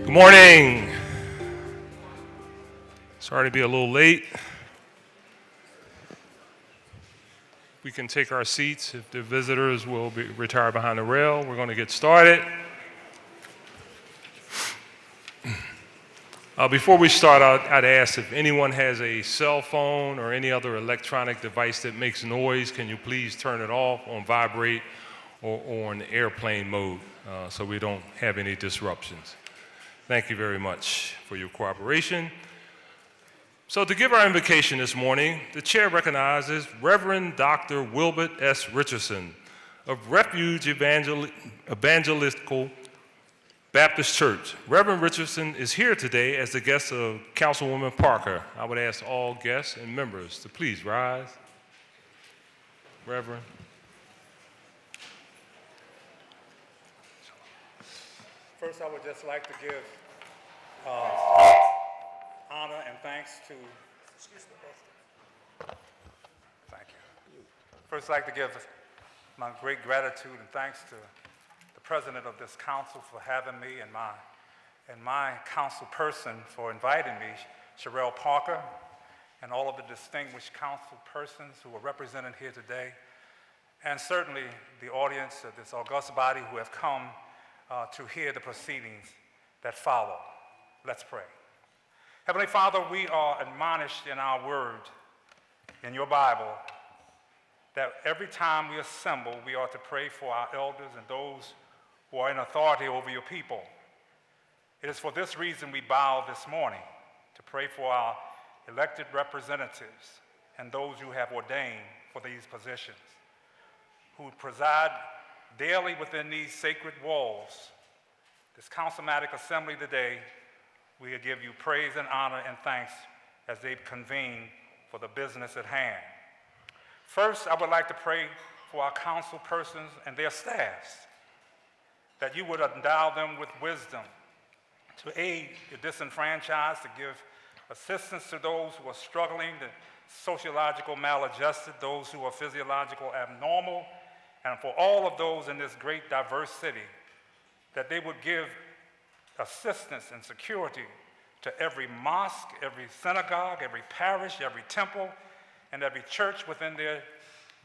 Good morning. Sorry to be a little late. We can take our seats. If the visitors will retire behind the rail, we're going to get started. Before we start, I'd ask if anyone has a cell phone or any other electronic device that makes noise, can you please turn it off on vibrate or on airplane mode so we don't have any disruptions. Thank you very much for your cooperation. So to give our invocation this morning, the chair recognizes Reverend Dr. WILBERT S. Richardson of REFUGE Evangelical Baptist Church. Reverend Richardson is here today as the guest of Councilwoman Parker. I would ask all guests and members to please rise. Reverend. First, I would just like to give honor and thanks to, thank you. First, I'd like to give my great gratitude and thanks to the president of this council for having me and my council person for inviting me, Sherelle Parker, and all of the distinguished council persons who are represented here today, and certainly the audience of this august body who have come to hear the proceedings that follow. Let's pray. Heavenly Father, we are admonished in our word, in your Bible, that every time we assemble, we are to pray for our elders and those who are in authority over your people. It is for this reason we bow this morning to pray for our elected representatives and those you have ordained for these positions, who preside daily within these sacred walls. This councilmatic assembly today, we give you praise and honor and thanks as they convene for the business at hand. First, I would like to pray for our council persons and their staffs, that you would endow them with wisdom to aid the disenfranchised, to give assistance to those who are struggling, the sociological maladjusted, those who are physiological abnormal, and for all of those in this great diverse city, that they would give assistance and security to every mosque, every synagogue, every parish, every temple, and every church within their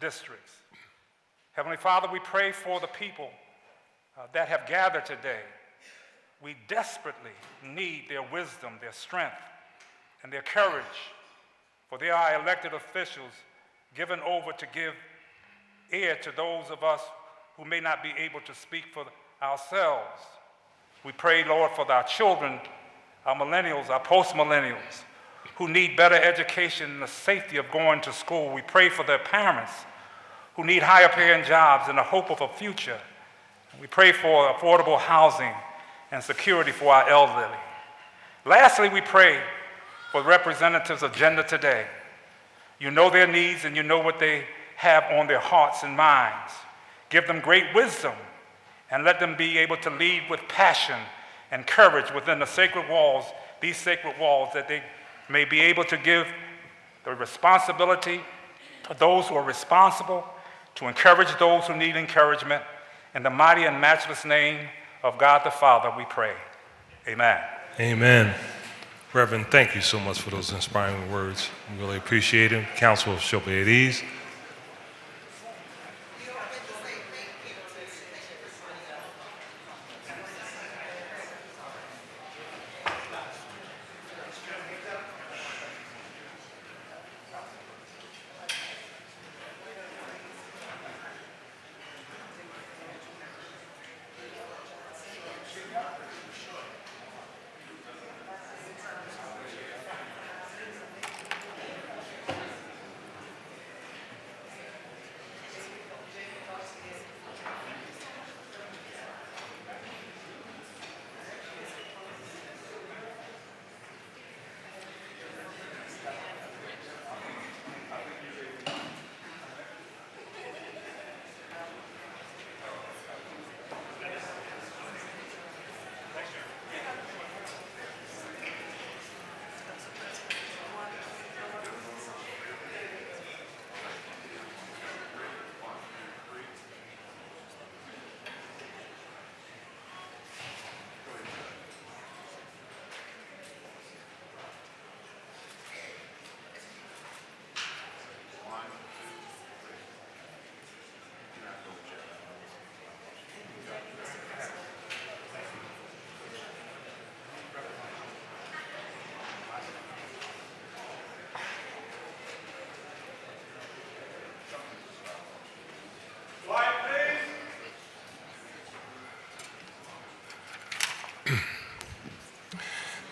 districts. Heavenly Father, we pray for the people that have gathered today. We desperately need their wisdom, their strength, and their courage, for they are elected officials given over to give ear to those of us who may not be able to speak for ourselves. We pray, Lord, for our children, our millennials, our post-millennials, who need better education and the safety of going to school. We pray for their parents who need higher paying jobs and the hope of a future. We pray for affordable housing and security for our elderly. Lastly, we pray for the representatives' agenda today. You know their needs and you know what they have on their hearts and minds. Give them great wisdom and let them be able to lead with passion and courage within the sacred walls, these sacred walls, that they may be able to give the responsibility to those who are responsible, to encourage those who need encouragement. In the mighty and matchless name of God the Father, we pray. Amen. Amen. Reverend, thank you so much for those inspiring words. We really appreciate them. Council shall be at ease.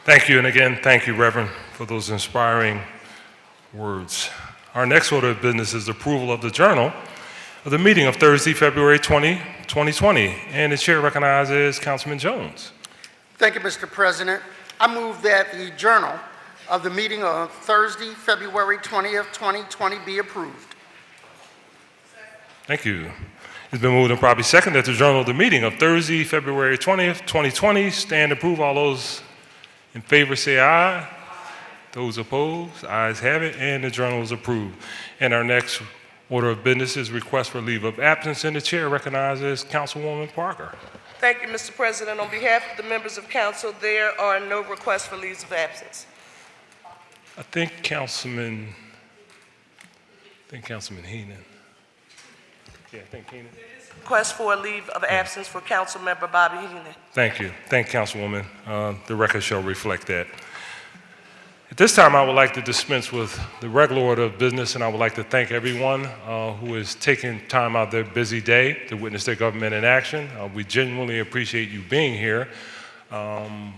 Thank you, and again, thank you, Reverend, for those inspiring words. Our next order of business is approval of the journal of the meeting of Thursday, February 20, 2020, and the chair recognizes Councilman Jones. Thank you, Mr. President. I move that the journal of the meeting of Thursday, February 20th, 2020 be approved. Thank you. It's been moved and probably second that the journal of the meeting of Thursday, February 20th, 2020 stand approved. All those in favor say aye. Those opposed, ayes have it, and the journal is approved. And our next order of business is request for leave of absence, and the chair recognizes Councilwoman Parker. Thank you, Mr. President. On behalf of the members of council, there are no requests for leaves of absence. I think Councilman Heenan. Yeah, I think Heenan. Request for a leave of absence for Council Member Bobby Heenan. Thank you. Thank you, Councilwoman. The record shall reflect that. At this time, I would like to dispense with the regular order of business, and I would like to thank everyone who is taking time out of their busy day to witness their government in action. We genuinely appreciate you being here.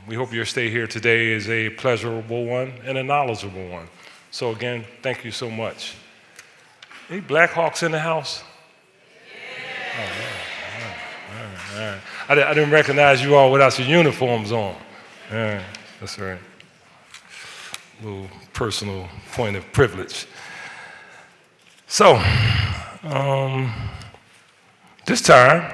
We hope your stay here today is a pleasurable one and a knowledgeable one. So again, thank you so much. Any BLACKHAWKS in the house? Yeah. All right. I didn't recognize you all without your uniforms on. All right, that's right. Little personal point of privilege. So, this time,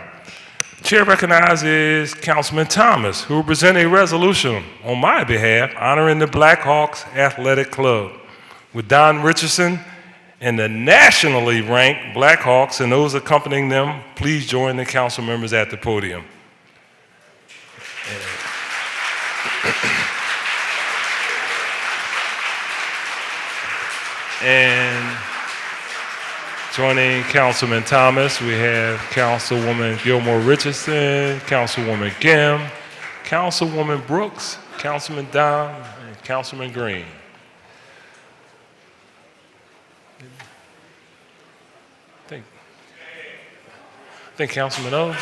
Chair recognizes Councilman Thomas, who will present a resolution on my behalf honoring the BLACKHAWKS Athletic Club. With Don Richardson and the nationally ranked BLACKHAWKS and those accompanying them, please join the council members at the podium. And joining Councilman Thomas, we have Councilwoman Gilmore Richardson, Councilwoman Gim, Councilwoman Brooks, Councilman Dom, and Councilman Green. I think Councilman O.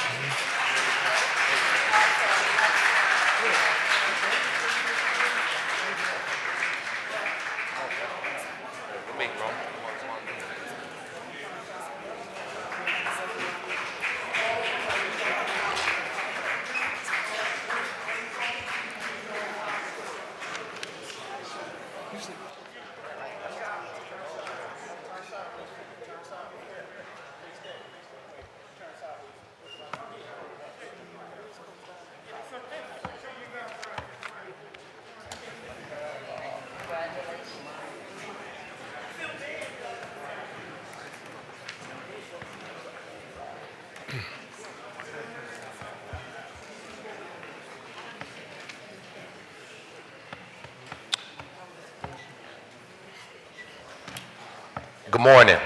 Good morning.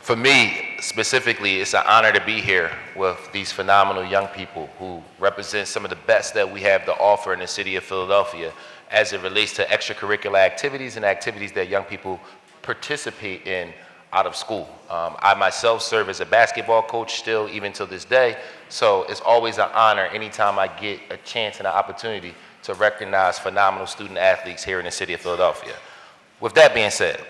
For me, specifically, it's an honor to be here with these phenomenal young people who represent some of the best that we have to offer in the city of Philadelphia as it relates to extracurricular activities and activities that young people participate in out of school. I myself serve as a basketball coach still, even to this day, so it's always an honor anytime I get a chance and an opportunity to recognize phenomenal student athletes here in the city of Philadelphia. With that being said,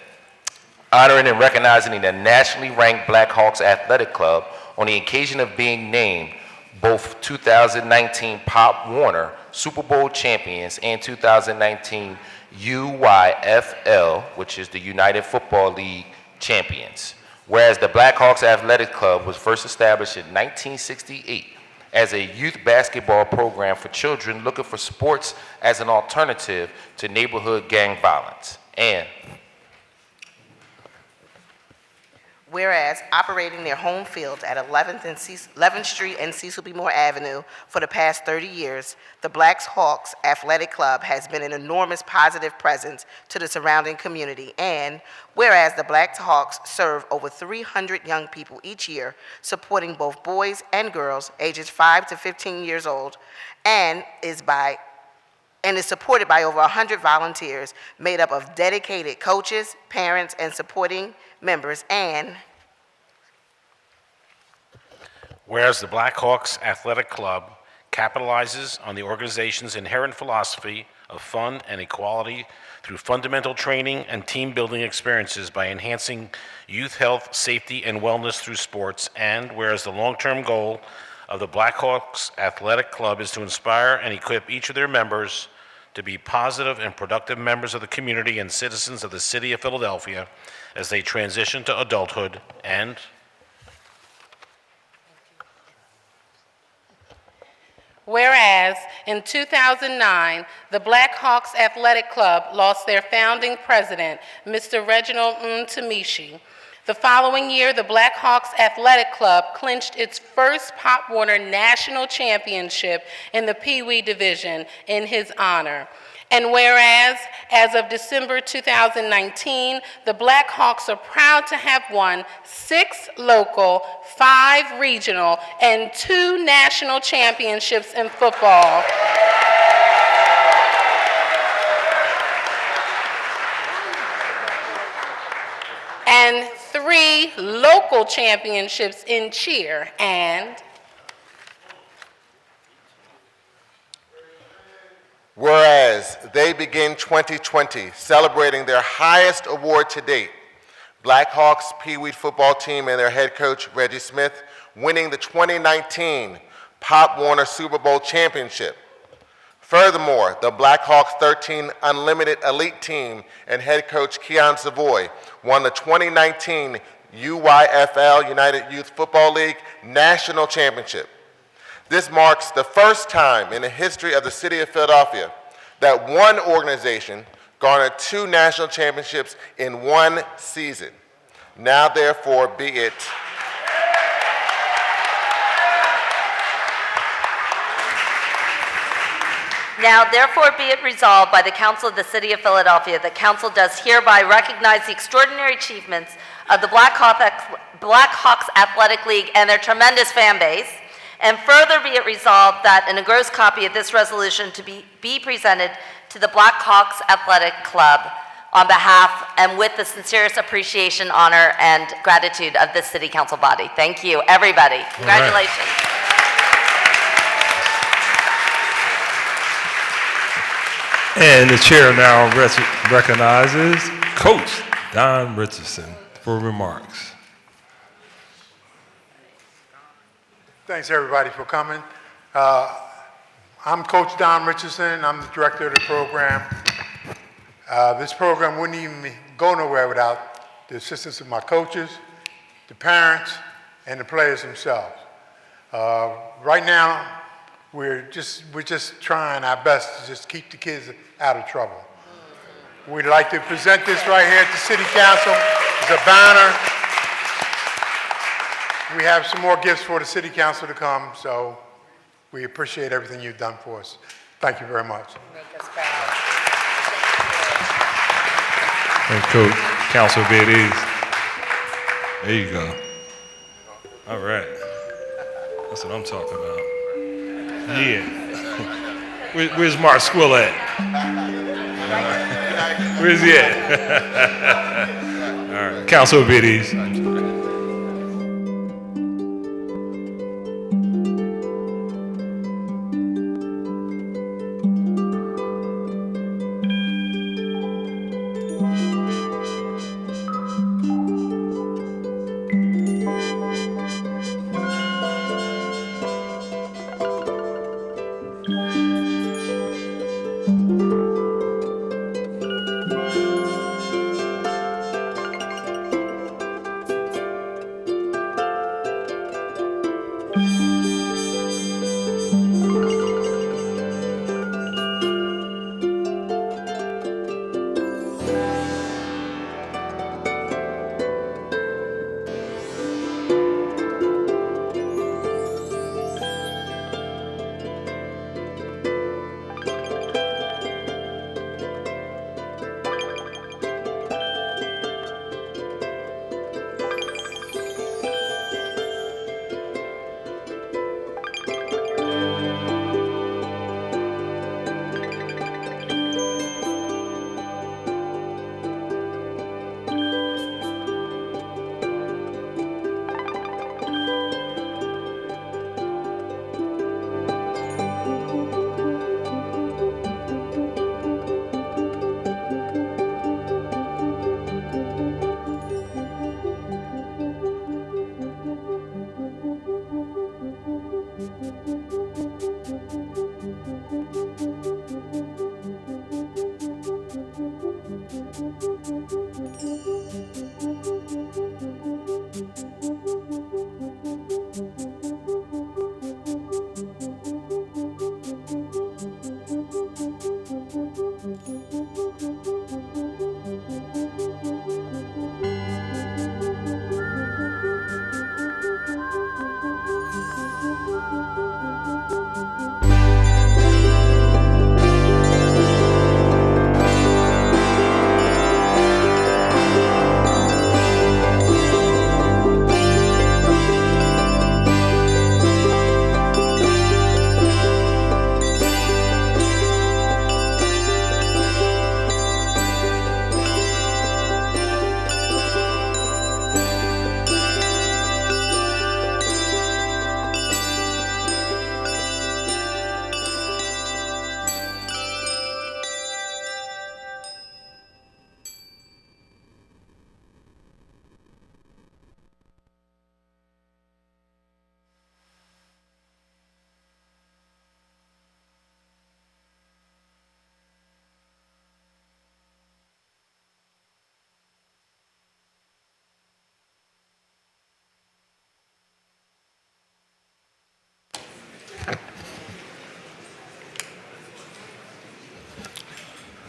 honoring and recognizing the nationally ranked BLACKHAWKS Athletic Club on the occasion of being named both 2019 Pop Warner Super Bowl champions and 2019 UYFL, which is the United Football League champions. Whereas the BLACKHAWKS Athletic Club was first established in 1968 as a youth basketball program for children looking for sports as an alternative to neighborhood gang violence. And whereas operating their home field at 11th Street and Cecil B. Moore Avenue for the past 30 years, the BLACKHAWKS Athletic Club has been an enormous positive presence to the surrounding community. And whereas the BLACKHAWKS serve over 300 young people each year, supporting both boys and girls ages 5 to 15 years old, and is supported by over 100 volunteers made up of dedicated coaches, parents, and supporting members. And whereas the BLACKHAWKS Athletic Club capitalizes on the organization's inherent philosophy of fun and equality through fundamental training and team-building experiences by enhancing youth health, safety, and wellness through sports. And whereas the long-term goal of the Blackhawks Athletic Club is to inspire and equip each of their members to be positive and productive members of the community and citizens of the city of Philadelphia as they transition to adulthood. And whereas in 2009, the Blackhawks Athletic Club lost their founding president, Mr. Reginald Tamishi. The following year, the Blackhawks Athletic Club clinched its first Pop Warner National Championship in the Pee Wee division in his honor. And whereas, as of December 2019, the Blackhawks are proud to have won 6 local, 5 regional, and 2 national championships in football. And 3 local championships in cheer. And whereas they begin 2020 celebrating their highest award to date, Blackhawks Pee Wee football team and their head coach, Reggie Smith, winning the 2019 Pop Warner Super Bowl championship. Furthermore, the Blackhawks 13 Unlimited Elite team and head coach Keon Savoy won the 2019 UYFL United Youth Football League National Championship. This marks the first time in the history of the city of Philadelphia that one organization garnered 2 national championships in one season. Now, therefore, be it. Now, therefore, be it resolved by the Council of the City of Philadelphia that Council does hereby recognize the extraordinary achievements of the Blackhawks Athletic League and their tremendous fan base. And further be it resolved that an engrossed copy of this resolution to be presented to the Blackhawks Athletic Club on behalf and with the sincerest appreciation, honor, and gratitude of this City Council body. Thank you, everybody. Congratulations. And the chair now recognizes Coach Don Richardson for remarks. Thanks, everybody, for coming. I'm Coach Don Richardson. I'm the director of the program. This program wouldn't even go nowhere without the assistance of my coaches, the parents, and the players themselves. Right now, we're just trying our best to just keep the kids out of trouble. We'd like to present this right here at the City Council. It's a banner. We have some more gifts for the City Council to come, so we appreciate everything you've done for us. Thank you very much. Thank you, Coach. Council Biddies. There you go. All right. That's what I'm talking about. Yeah. Where's Mark Squill at? Where's he at? All right. Council Biddies.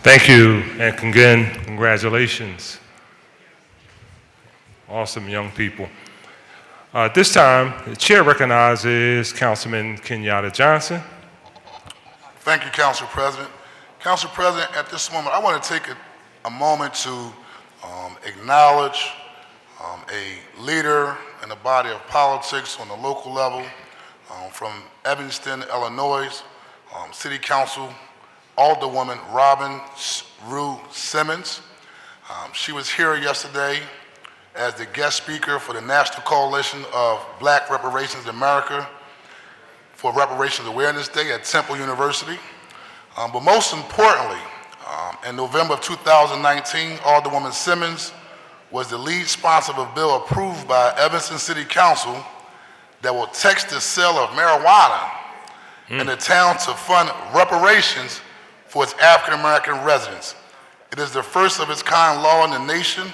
Thank you, and again, congratulations. Awesome young people. At this time, the chair recognizes Councilman Kenyatta Johnson. Thank you, Council President. Council President, at this moment, I want to take a moment to acknowledge a leader in the body of politics on the local level from Evanston, Illinois, City Council Alderwoman Robin Rue Simmons. She was here yesterday as the guest speaker for the National Coalition of Black Reparations in America for Reparations Awareness Day at Temple University. But most importantly, in November of 2019, Alderwoman Simmons was the lead sponsor of a bill approved by Evanston City Council that will tax the sale of marijuana in the town to fund reparations for its African American residents. It is the first of its kind law in the nation,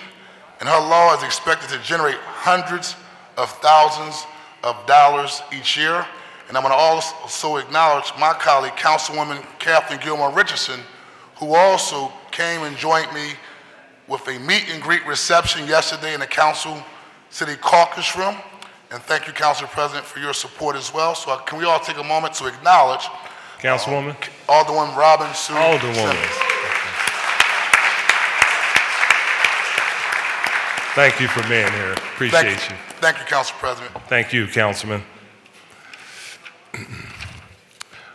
and her law is expected to generate hundreds of thousands of dollars each year. And I'm going to also acknowledge my colleague, Councilwoman Kathleen Gilmore Richardson, who also came and joined me with a meet and greet reception yesterday in the Council City Caucus Room. And thank you, Council President, for your support as well. So can we all take a moment to acknowledge Councilwoman? Alderwoman Robin Sue Alderwoman. Simmons. Thank you for being here. Appreciate you. Thank you, Council President. Thank you, Councilman.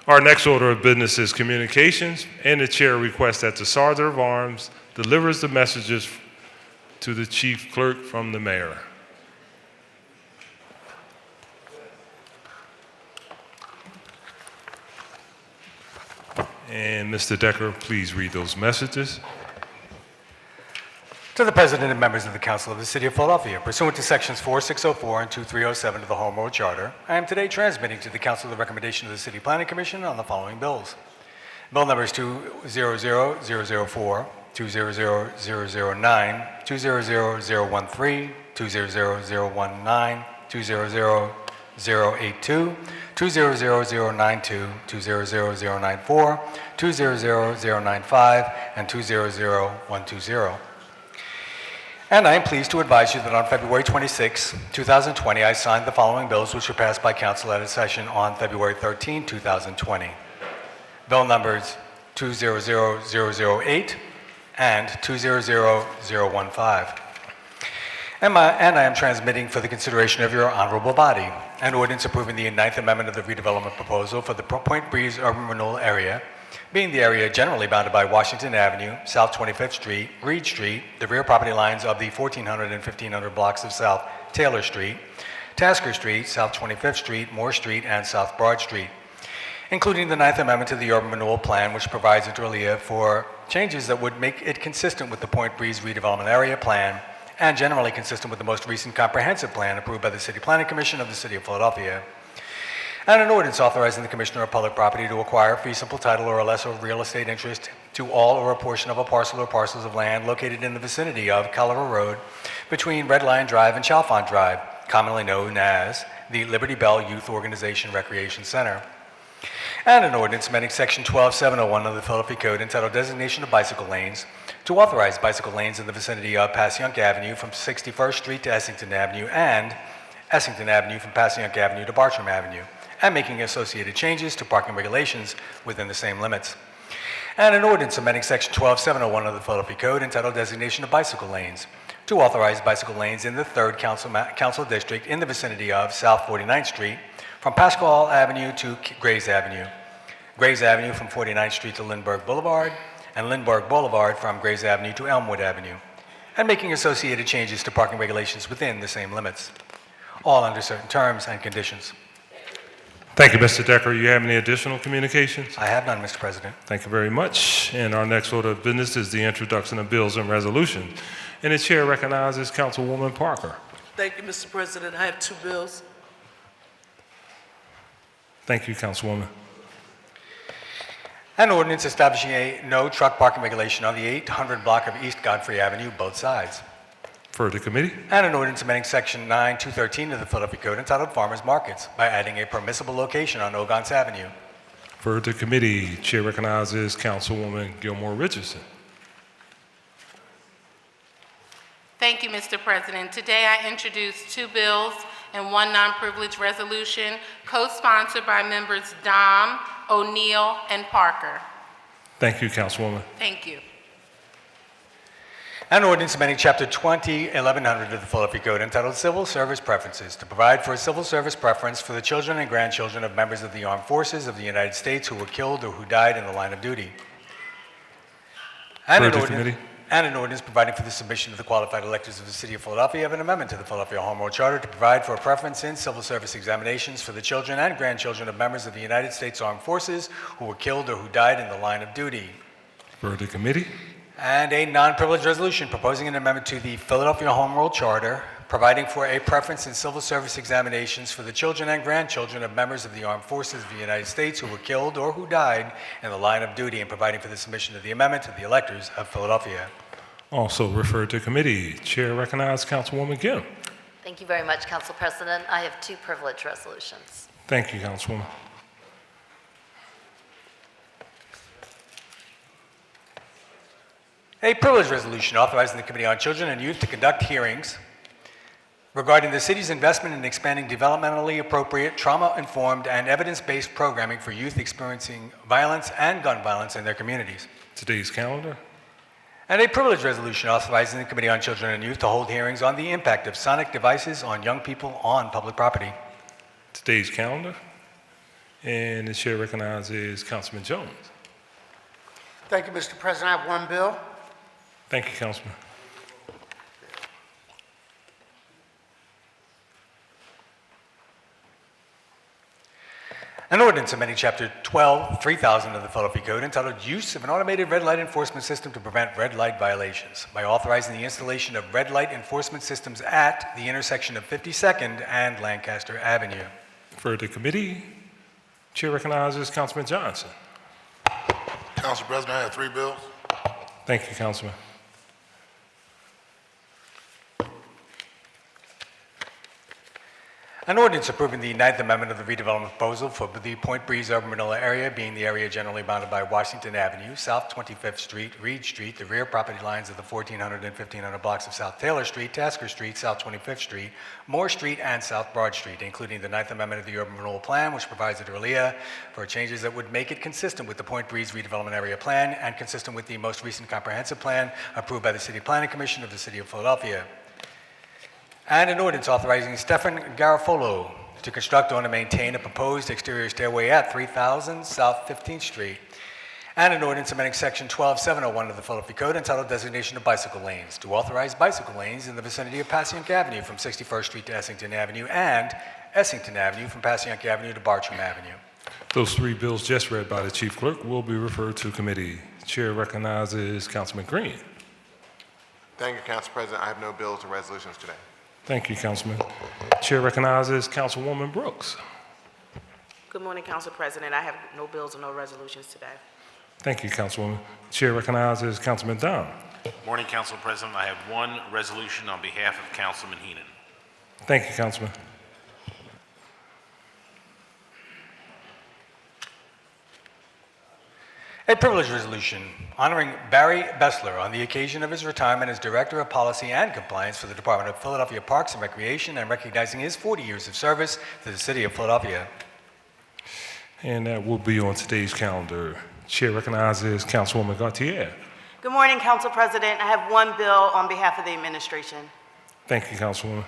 Our next order of business is communications, and the chair requests that the Sergeant of Arms delivers the messages to the Chief Clerk from the Mayor. And Mr. Decker, please read those messages. To the President and members of the Council of the City of Philadelphia, pursuant to Sections 4604 and 2307 of the Home Rule Charter, I am today transmitting to the Council the recommendation of the City Planning Commission on the following bills. Bill numbers 200004, 200009, 200013, 200019, 200082, 200092, 200094, 200095, and 200120. And I am pleased to advise you that on February 26, 2020, I signed the following bills which were passed by Council at its session on February 13, 2020. Bill numbers 200008 and 200015. And I am transmitting for the consideration of your honorable body an ordinance approving the Ninth Amendment of the redevelopment proposal for the Point Breeze urban renewal area, being the area generally bounded by Washington Avenue, South 25th Street, Reed Street, the rear property lines of the 1400 and 1500 blocks of South Taylor Street, Tasker Street, South 25th Street, Moore Street, and South Broad Street, including the Ninth Amendment to the Urban Renewal Plan, which provides inter alia for changes that would make it consistent with the Point Breeze redevelopment area plan and generally consistent with the most recent comprehensive plan approved by the City Planning Commission of the City of Philadelphia, and an ordinance authorizing the Commissioner of Public Property to acquire fee simple title or a lesser real estate interest to all or a portion of a parcel or parcels of land located in the vicinity of Colliver Road between Red Lion Drive and Chalfont Drive, commonly known as the Liberty Bell Youth Organization Recreation Center. And an ordinance amending Section 12701 of the Philadelphia Code entitled Designation of Bicycle Lanes to authorize bicycle lanes in the vicinity of Passyunk Avenue from 61st Street to Essington Avenue and Essington Avenue from Passyunk Avenue to Bartram Avenue, and making associated changes to parking regulations within the same limits. And an ordinance amending Section 12701 of the Philadelphia Code entitled Designation of Bicycle Lanes to authorize bicycle lanes in the 3rd Council District in the vicinity of South 49th Street from Pasquale Avenue to Grays Avenue, Grays Avenue from 49th Street to Lindbergh Boulevard, and Lindbergh Boulevard from Grays Avenue to Elmwood Avenue, and making associated changes to parking regulations within the same limits, all under certain terms and conditions. Thank you, Mr. Decker. You have any additional communications? I have none, Mr. President. Thank you very much. And our next order of business is the introduction of bills and resolutions. And the chair recognizes Councilwoman Parker. Thank you, Mr. President. I have two bills. Thank you, Councilwoman. An ordinance establishing a no truck parking regulation on the 800 block of East Godfrey Avenue, both sides. For the committee. And an ordinance amending Section 9213 of the Philadelphia Code entitled Farmers Markets by adding a permissible location on Ogons Avenue. Referred to committee. Chair recognizes Councilwoman Gilmore Richardson. Thank you, Mr. President. Today I introduce 2 bills and 1 non-privileged resolution, co-sponsored by members Dom, O'Neill, and Parker. Thank you, Councilwoman. Thank you. An ordinance amending Chapter 20, 1100 of the Philadelphia Code entitled Civil Service Preferences to provide for a civil service preference for the children and grandchildren of members of the Armed Forces of the United States who were killed or who died in the line of duty. And an ordinance providing for the submission of the qualified electors of the City of Philadelphia of an amendment to the Philadelphia Home Rule Charter to provide for a preference in civil service examinations for the children and grandchildren of members of the United States Armed Forces who were killed or who died in the line of duty. Referred to committee. And a non-privileged resolution proposing an amendment to the Philadelphia Home Rule Charter, providing for a preference in civil service examinations for the children and grandchildren of members of the Armed Forces of the United States who were killed or who died in the line of duty, and providing for the submission of the amendment to the electors of Philadelphia. Also referred to committee. Chair recognizes Councilwoman Gill. Thank you very much, Council President. I have 2 privilege resolutions. Thank you, Councilwoman. A privileged resolution authorizing the Committee on Children and Youth to conduct hearings regarding the city's investment in expanding developmentally appropriate, trauma-informed, and evidence-based programming for youth experiencing violence and gun violence in their communities. Today's calendar. And a privileged resolution authorizing the Committee on Children and Youth to hold hearings on the impact of sonic devices on young people on public property. Today's calendar. And the chair recognizes Councilman Jones. Thank you, Mr. President. I have 1 bill. Thank you, Councilman. An ordinance amending Chapter 12, 3000 of the Philadelphia Code entitled Use of an Automated Red Light Enforcement System to Prevent Red Light Violations by authorizing the installation of red light enforcement systems at the intersection of 52nd and Lancaster Avenue. Referred to committee. Chair recognizes Councilman Johnson. Council President, I have 3 bills. Thank you, Councilman. An ordinance approving the 9th Amendment of the redevelopment proposal for the Point Breeze urban renewal area, being the area generally bounded by Washington Avenue, South 25th Street, Reed Street, the rear property lines of the 1400 and 1500 blocks of South Taylor Street, Tasker Street, South 25th Street, Moore Street, and South Broad Street, including the 9th Amendment of the urban renewal plan, which provides a relia for changes that would make it consistent with the Point Breeze redevelopment area plan and consistent with the most recent comprehensive plan approved by the City Planning Commission of the City of Philadelphia. And an ordinance authorizing Stefan Garofalo to construct, own, and maintain a proposed exterior stairway at 3000 South 15th Street. And an ordinance amending Section 12701 of the Philadelphia Code entitled Designation of Bicycle Lanes to authorize bicycle lanes in the vicinity of Passyunk Avenue from 61st Street to Essington Avenue and Essington Avenue from Passyunk Avenue to Bartram Avenue. Those 3 bills just read by the Chief Clerk will be referred to committee. Chair recognizes Councilman Green. Thank you, Council President. I have no bills or resolutions today. Thank you, Councilman. Chair recognizes Councilwoman Brooks. Good morning, Council President. I have no bills or no resolutions today. Thank you, Councilwoman. Chair recognizes Councilman Dom. Morning, Council President. I have 1 resolution on behalf of Councilman Heenan. Thank you, Councilman. A privileged resolution honoring Barry Bessler on the occasion of his retirement as Director of Policy and Compliance for the Department of Philadelphia Parks and Recreation and recognizing his 40 years of service to the City of Philadelphia. And that will be on today's calendar. Chair recognizes Councilwoman Gautier. Good morning, Council President. I have 1 bill on behalf of the administration. Thank you, Councilwoman.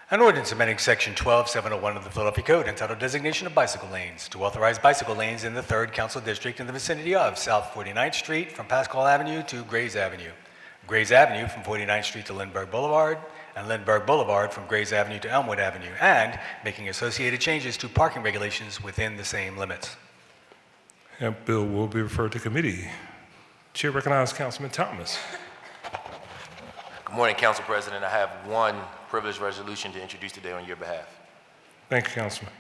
An ordinance amending Section 12701 of the Philadelphia Code entitled Designation of Bicycle Lanes to authorize bicycle lanes in the 3rd Council District in the vicinity of South 49th Street from Pascal Avenue to Grays Avenue, Grays Avenue from 49th Street to Lindbergh Boulevard, and Lindbergh Boulevard from Grays Avenue to Elmwood Avenue, and making associated changes to parking regulations within the same limits. That bill will be referred to committee. Chair recognizes Councilman Thomas. Good morning, Council President. I have 1 privileged resolution to introduce today on your behalf. Thank you, Councilman.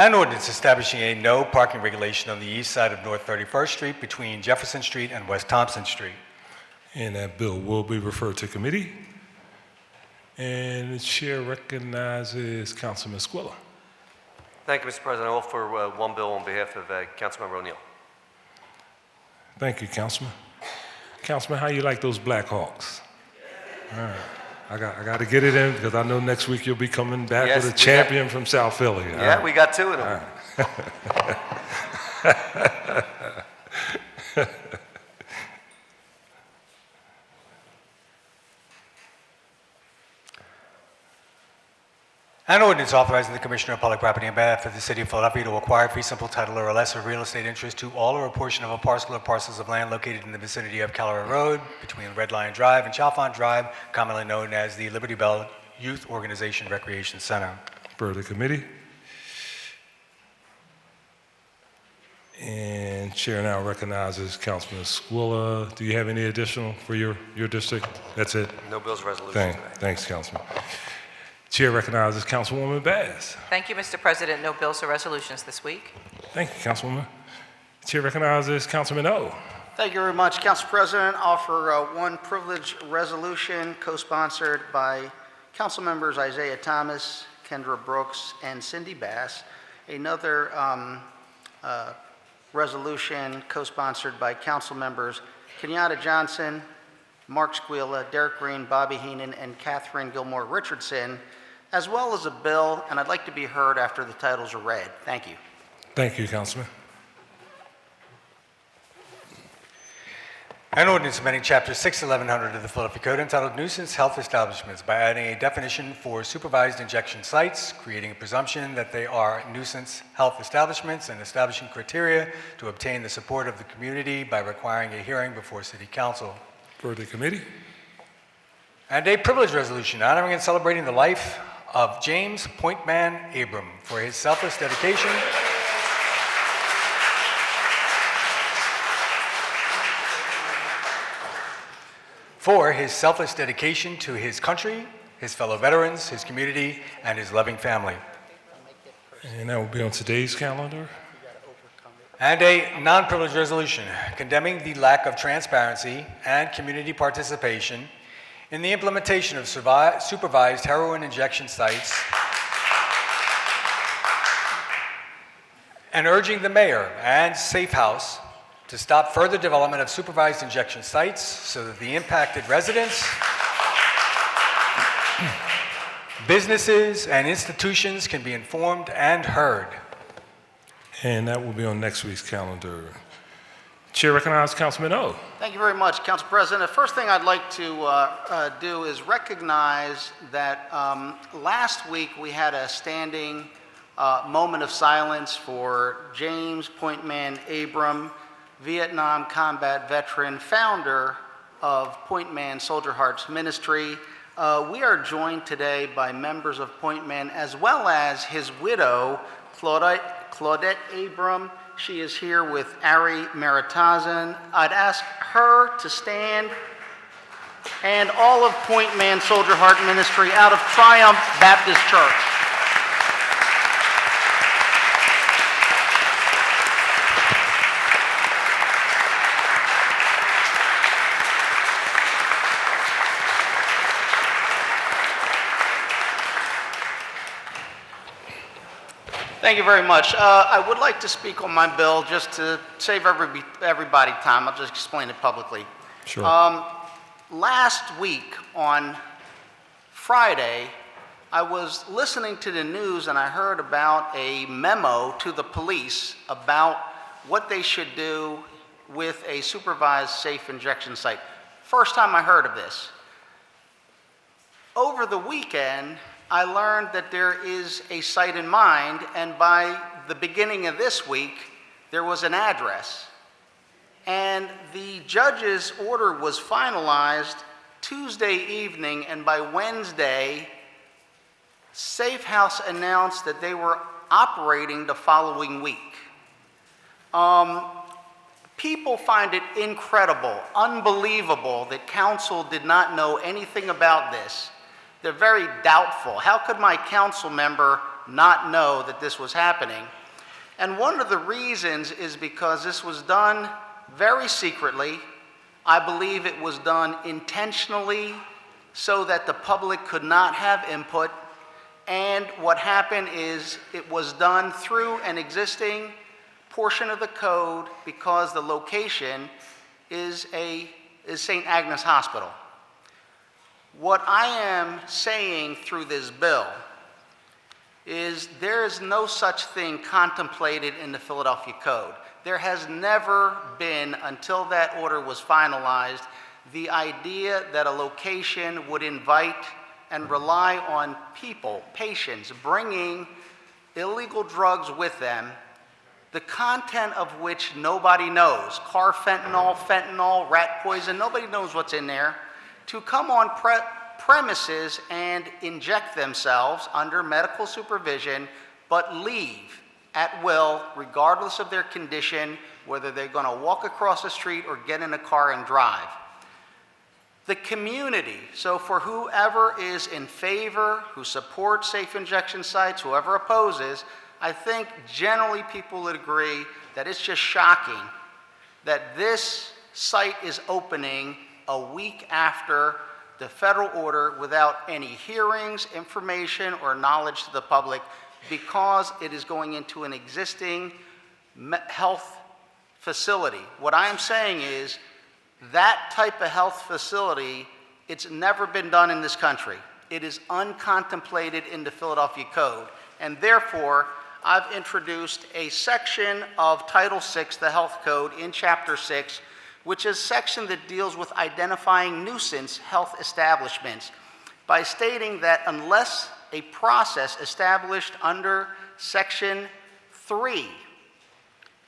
An ordinance establishing a no parking regulation on the east side of North 31st Street between Jefferson Street and West Thompson Street. And that bill will be referred to committee. And the chair recognizes Councilman Squilla. Thank you, Mr. President. I offer one bill on behalf of Councilmember O'Neill. Thank you, Councilman. Councilman, how you like those BLACKHAWKS? All right. I got to get it in because I know next week you'll be coming back Yes, with a champion from South Philly. Yeah, we got two of them. All right. An ordinance authorizing the Commissioner of Public Property on behalf of the City of Philadelphia to acquire fee simple title or less of real estate interest to all or a portion of a parcel or parcels of land located in the vicinity of Callaway Road between Red Lion Drive and Chalfont Drive, commonly known as the Liberty Bell Youth Organization Recreation Center. For the committee. And chair now recognizes Councilman Squilla. Do you have any additional for your district? That's it? No bills or resolutions today. Thanks, Councilman. Chair recognizes Councilwoman Bass. Thank you, Mr. President. No bills or resolutions this week. Thank you, Councilwoman. Chair recognizes Councilman O. Thank you very much, Council President. I'll offer one privileged resolution co-sponsored by Council members Isaiah Thomas, Kendra Brooks, and Cindy Bass. Another resolution co-sponsored by Council members Kenyatta Johnson, Mark Squilla, Derek Green, Bobby Heenan, and Catherine Gilmore Richardson, as well as a bill, and I'd like to be heard after the titles are read. Thank you. Thank you, Councilman. An ordinance amending Chapter 61100 of the Philadelphia Code entitled Nuisance Health Establishments by adding a definition for supervised injection sites, creating a presumption that they are nuisance health establishments, and establishing criteria to obtain the support of the community by requiring a hearing before City Council. For the committee. And a privilege resolution honoring and celebrating the life of James Pointman Abram for his selfless dedication to his country, his fellow veterans, his community, and his loving family. And that will be on today's calendar. And a non-privileged resolution condemning the lack of transparency and community participation in the implementation of supervised heroin injection sites and urging the mayor and Safe House to stop further development of supervised injection sites so that the impacted residents, businesses, and institutions can be informed and heard. And that will be on next week's calendar. Chair recognizes Councilman O. Thank you very much, Council President. The first thing I'd like to do is recognize that last week we had a standing moment of silence for James Pointman Abram, Vietnam combat veteran, founder of Pointman Soldier Hearts Ministry. We are joined today by members of Pointman as well as his widow, Claudette Abram. She is here with Ari Maritazan. I'd ask her to stand, and all of Pointman Soldier Heart Ministry out of Triumph Baptist Church. Thank you very much. I would like to speak on my bill just to save everybody time. I'll just explain it publicly. Sure. Last week on Friday, I was listening to the news and I heard about a memo to the police about what they should do with a supervised safe injection site. First time I heard of this. Over the weekend, I learned that there is a site in mind, and by the beginning of this week, there was an address. And the judge's order was finalized Tuesday evening, and by Wednesday, Safe House announced that they were operating the following week. People find it incredible, unbelievable that council did not know anything about this. They're very doubtful. How could my council member not know that this was happening. And one of the reasons is because this was done very secretly. I believe it was done intentionally so that the public could not have input. And what happened is it was done through an existing portion of the code because the location is St. Agnes Hospital. What I am saying through this bill is there is no such thing contemplated in the Philadelphia Code. There has never been, until that order was finalized, the idea that a location would invite and rely on people, patients, bringing illegal drugs with them, the content of which nobody knows, fentanyl, rat poison, nobody knows what's in there, to come on premises and inject themselves under medical supervision, but leave at will, regardless of their condition, whether they're going to walk across the street or get in a car and drive. The community, so for whoever is in favor, who supports safe injection sites, whoever opposes, I think generally people would agree that it's just shocking that this site is opening a week after the federal order without any hearings, information, or knowledge to the public, because it is going into an existing health facility. What I am saying is that type of health facility, it's never been done in this country. It is uncontemplated in the Philadelphia Code, and therefore I've introduced a section of Title VI, the Health Code, in Chapter 6, which is a section that deals with identifying nuisance health establishments by stating that unless a process established under Section 3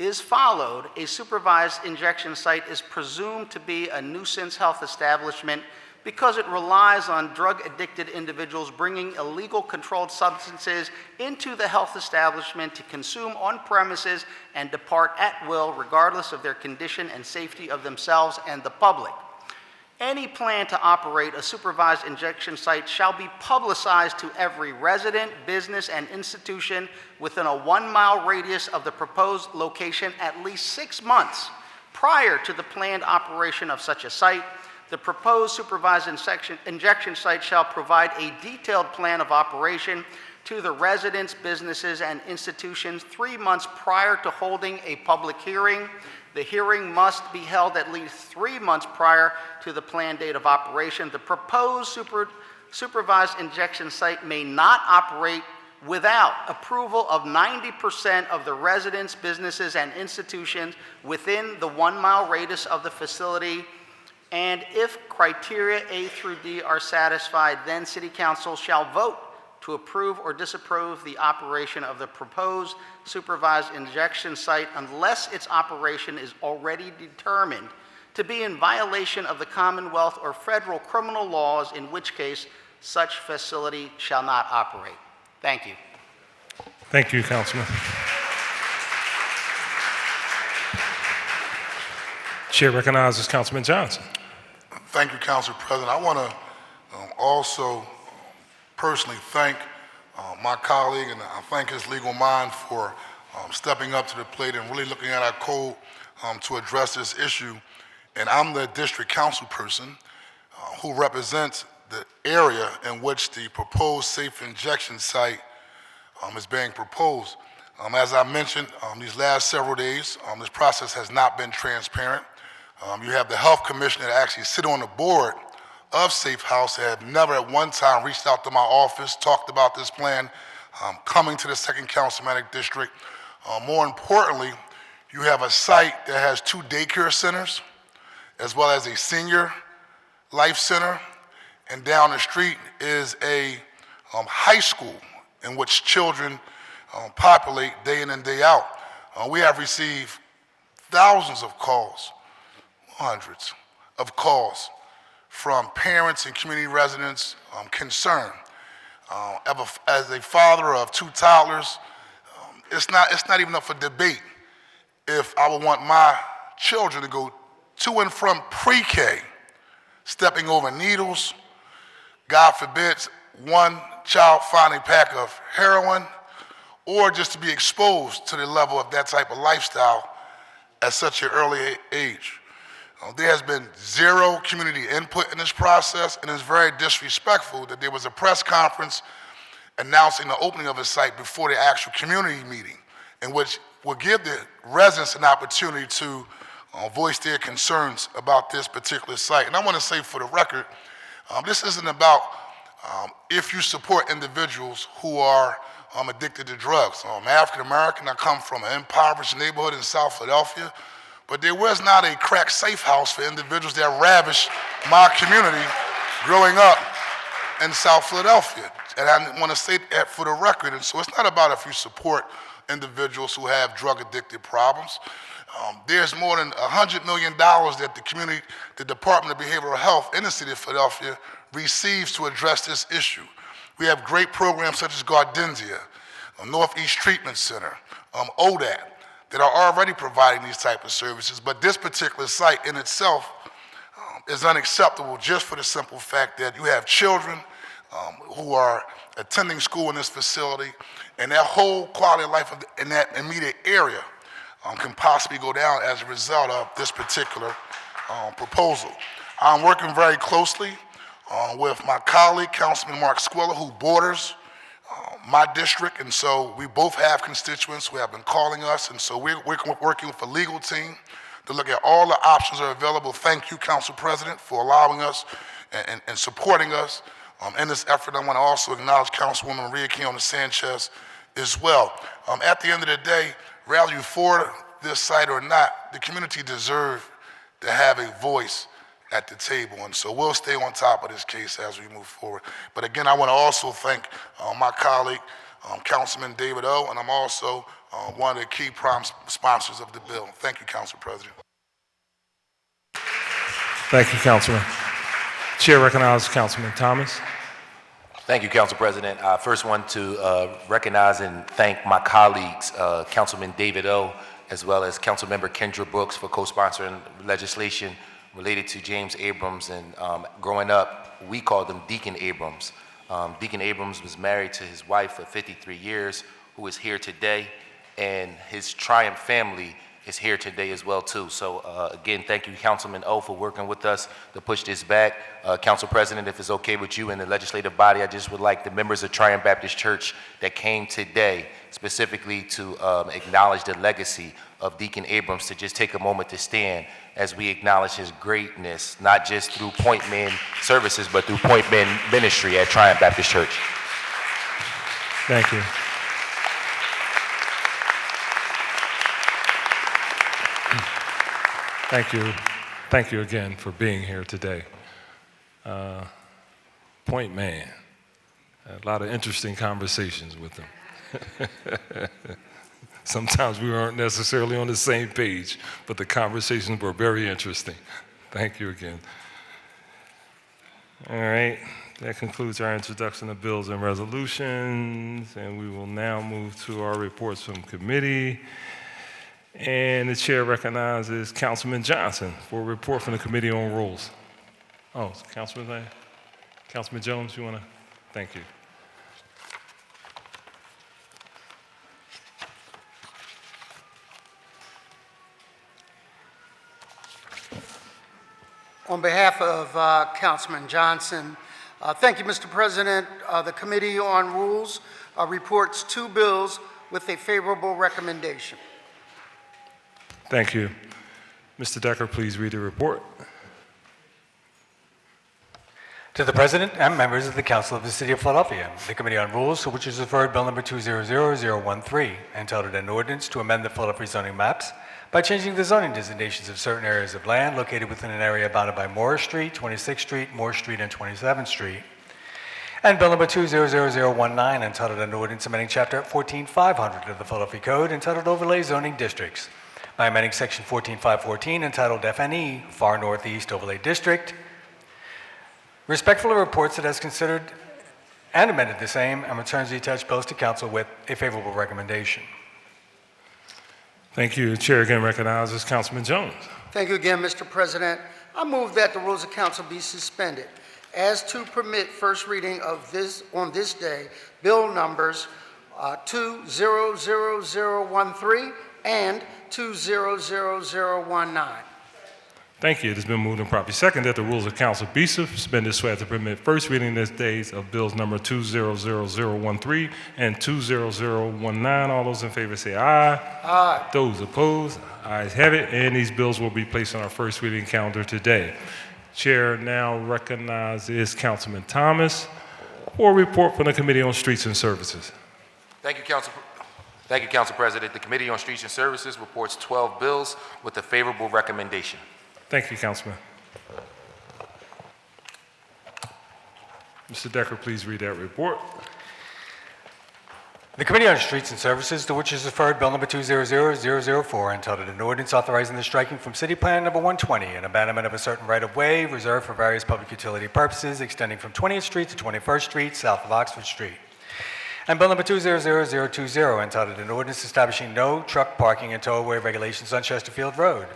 is followed, a supervised injection site is presumed to be a nuisance health establishment because it relies on drug-addicted individuals bringing illegal controlled substances into the health establishment to consume on premises and depart at will, regardless of their condition and safety of themselves and the public. Any plan to operate a supervised injection site shall be publicized to every resident, business, and institution within a 1-mile radius of the proposed location at least 6 months prior to the planned operation of such a site. The proposed supervised injection site shall provide a detailed plan of operation to the residents, businesses, and institutions 3 months prior to holding a public hearing. The hearing must be held at least 3 months prior to the planned date of operation. The proposed supervised injection site may not operate without approval of 90% of the residents, businesses, and institutions within the 1-mile radius of the facility. And if criteria A through D are satisfied, then City Council shall vote to approve or disapprove the operation of the proposed supervised injection site unless its operation is already determined to be in violation of the Commonwealth or federal criminal laws, in which case such facility shall not operate. Thank you. Thank you, Councilman. Chair recognizes Councilman Johnson. Thank you, Council President. I want to also personally thank my colleague, and I thank his legal mind for stepping up to the plate and really looking at our code to address this issue. And I'm the district council person who represents the area in which the proposed safe injection site is being proposed. As I mentioned, these last several days, this process has not been transparent. You have the health commissioner that actually sit on the board of Safe House that have never at one time reached out to my office, talked about this plan coming to the 2nd Councilmanic District. More importantly, you have a site that has 2 daycare centers, as well as a senior life center, and down the street is a high school in which children populate day in and day out. We have received thousands of calls, hundreds of calls from parents and community residents concerned. As a father of 2 toddlers, it's not even up for debate if I would want my children to go to and from pre-K, stepping over needles, God forbid, one child finding a pack of heroin, or just to be exposed to the level of that type of lifestyle at such an early age. There has been zero community input in this process, and it's very disrespectful that there was a press conference announcing the opening of a site before the actual community meeting, in which will give the residents an opportunity to voice their concerns about this particular site. And I want to say for the record, this isn't about if you support individuals who are addicted to drugs. I'm African American. I come from an impoverished neighborhood in South Philadelphia, but there was not a crack safe house for individuals that ravished my community growing up in South Philadelphia. And I want to say that for the record. And so it's not about if you support individuals who have drug-addicted problems. There's more than $100 million that the Department of Behavioral Health in the city of Philadelphia receives to address this issue. We have great programs such as Gardenzia, Northeast Treatment Center, ODAT, that are already providing these type of services, but this particular site in itself is unacceptable just for the simple fact that you have children who are attending school in this facility, and their whole quality of life in that immediate area can possibly go down as a result of this particular proposal. I'm working very closely with my colleague, Councilman Mark Squilla, who borders my district, and so we both have constituents who have been calling us, and so we're working with a legal team to look at all the options that are available. Thank you, Council President, for allowing us and supporting us in this effort. I want to also acknowledge Councilwoman Maria Keona Sanchez as well. At the end of the day, whether you for this site or not, the community deserves to have a voice at the table, and so we'll stay on top of this case as we move forward. But again, I want to also thank my colleague, Councilman David O., and I'm also one of the key prime sponsors of the bill. Thank you, Council President. Thank you, Councilman. Chair recognizes Councilman Thomas. Thank you, Council President. I first want to recognize and thank my colleagues, Councilman David O., as well as Councilmember Kendra Brooks for co-sponsoring legislation related to James Abrams. And growing up, we called him Deacon Abrams. Deacon Abrams was married to his wife for 53 years, who is here today, and his Triumph family is here today as well too. So again, thank you, Councilman O, for working with us to push this back. Council President, if it's okay with you and the legislative body, I just would like the members of Triumph Baptist Church that came today specifically to acknowledge the legacy of Deacon Abrams to just take a moment to stand as we acknowledge his greatness, not just through Point Men services, but through Point Men ministry at Triumph Baptist Church. Thank you. Thank you. Thank you again for being here today. Point Man, a lot of interesting conversations with him. Sometimes we weren't necessarily on the same page, but the conversations were very interesting. Thank you again. All right, that concludes our introduction of bills and resolutions, and we will now move to our reports from committee. And the chair recognizes Councilman Johnson for a report from the Committee on Rules. Oh, Councilman Jones, you want to? Thank you. On behalf of Councilman Johnson, thank you, Mr. President. The Committee on Rules reports 2 bills with a favorable recommendation. Thank you. Mr. Decker, please read the report. To the President and members of the Council of the City of Philadelphia, the Committee on Rules, to which is referred Bill Number 200013, entitled An Ordinance to Amend the Philadelphia Zoning Maps by changing the zoning designations of certain areas of land located within an area bounded by Morris Street, 26th Street, Moore Street, and 27th Street. And Bill Number 200019, entitled An Ordinance Amending Chapter 14500 of the Philadelphia Code, entitled Overlay Zoning Districts, by amending Section 14514, entitled FNE, Far Northeast Overlay District. Respectfully reports it has considered and amended the same and returns the attached bills to Council with a favorable recommendation. Thank you. The chair again recognizes Councilman Jones. Thank you again, Mr. President. I move that the rules of council be suspended as to permit first reading of on this day, bill numbers 200013 and 200019. Thank you. It has been moved and properly second that the rules of council be suspended so as to permit first reading this days of bills number 200013 and 20019. All those in favor say aye. Aye. Those opposed, ayes have it, and these bills will be placed on our first reading calendar today. Chair now recognizes Councilman Thomas for a report from the Committee on Streets and Services. Thank you, Council President. The Committee on Streets and Services reports 12 bills with a favorable recommendation. Thank you, Councilman. Mr. Decker, please read that report. The Committee on Streets and Services, to which is referred Bill number 200004, entitled an ordinance authorizing the striking from City Plan number 120 and abandonment of a certain right-of-way reserved for various public utility purposes extending from 20th Street to 21st Street, south of Oxford Street. And Bill number 200020, entitled an ordinance establishing no truck parking and tow-away regulations on Chesterfield Road.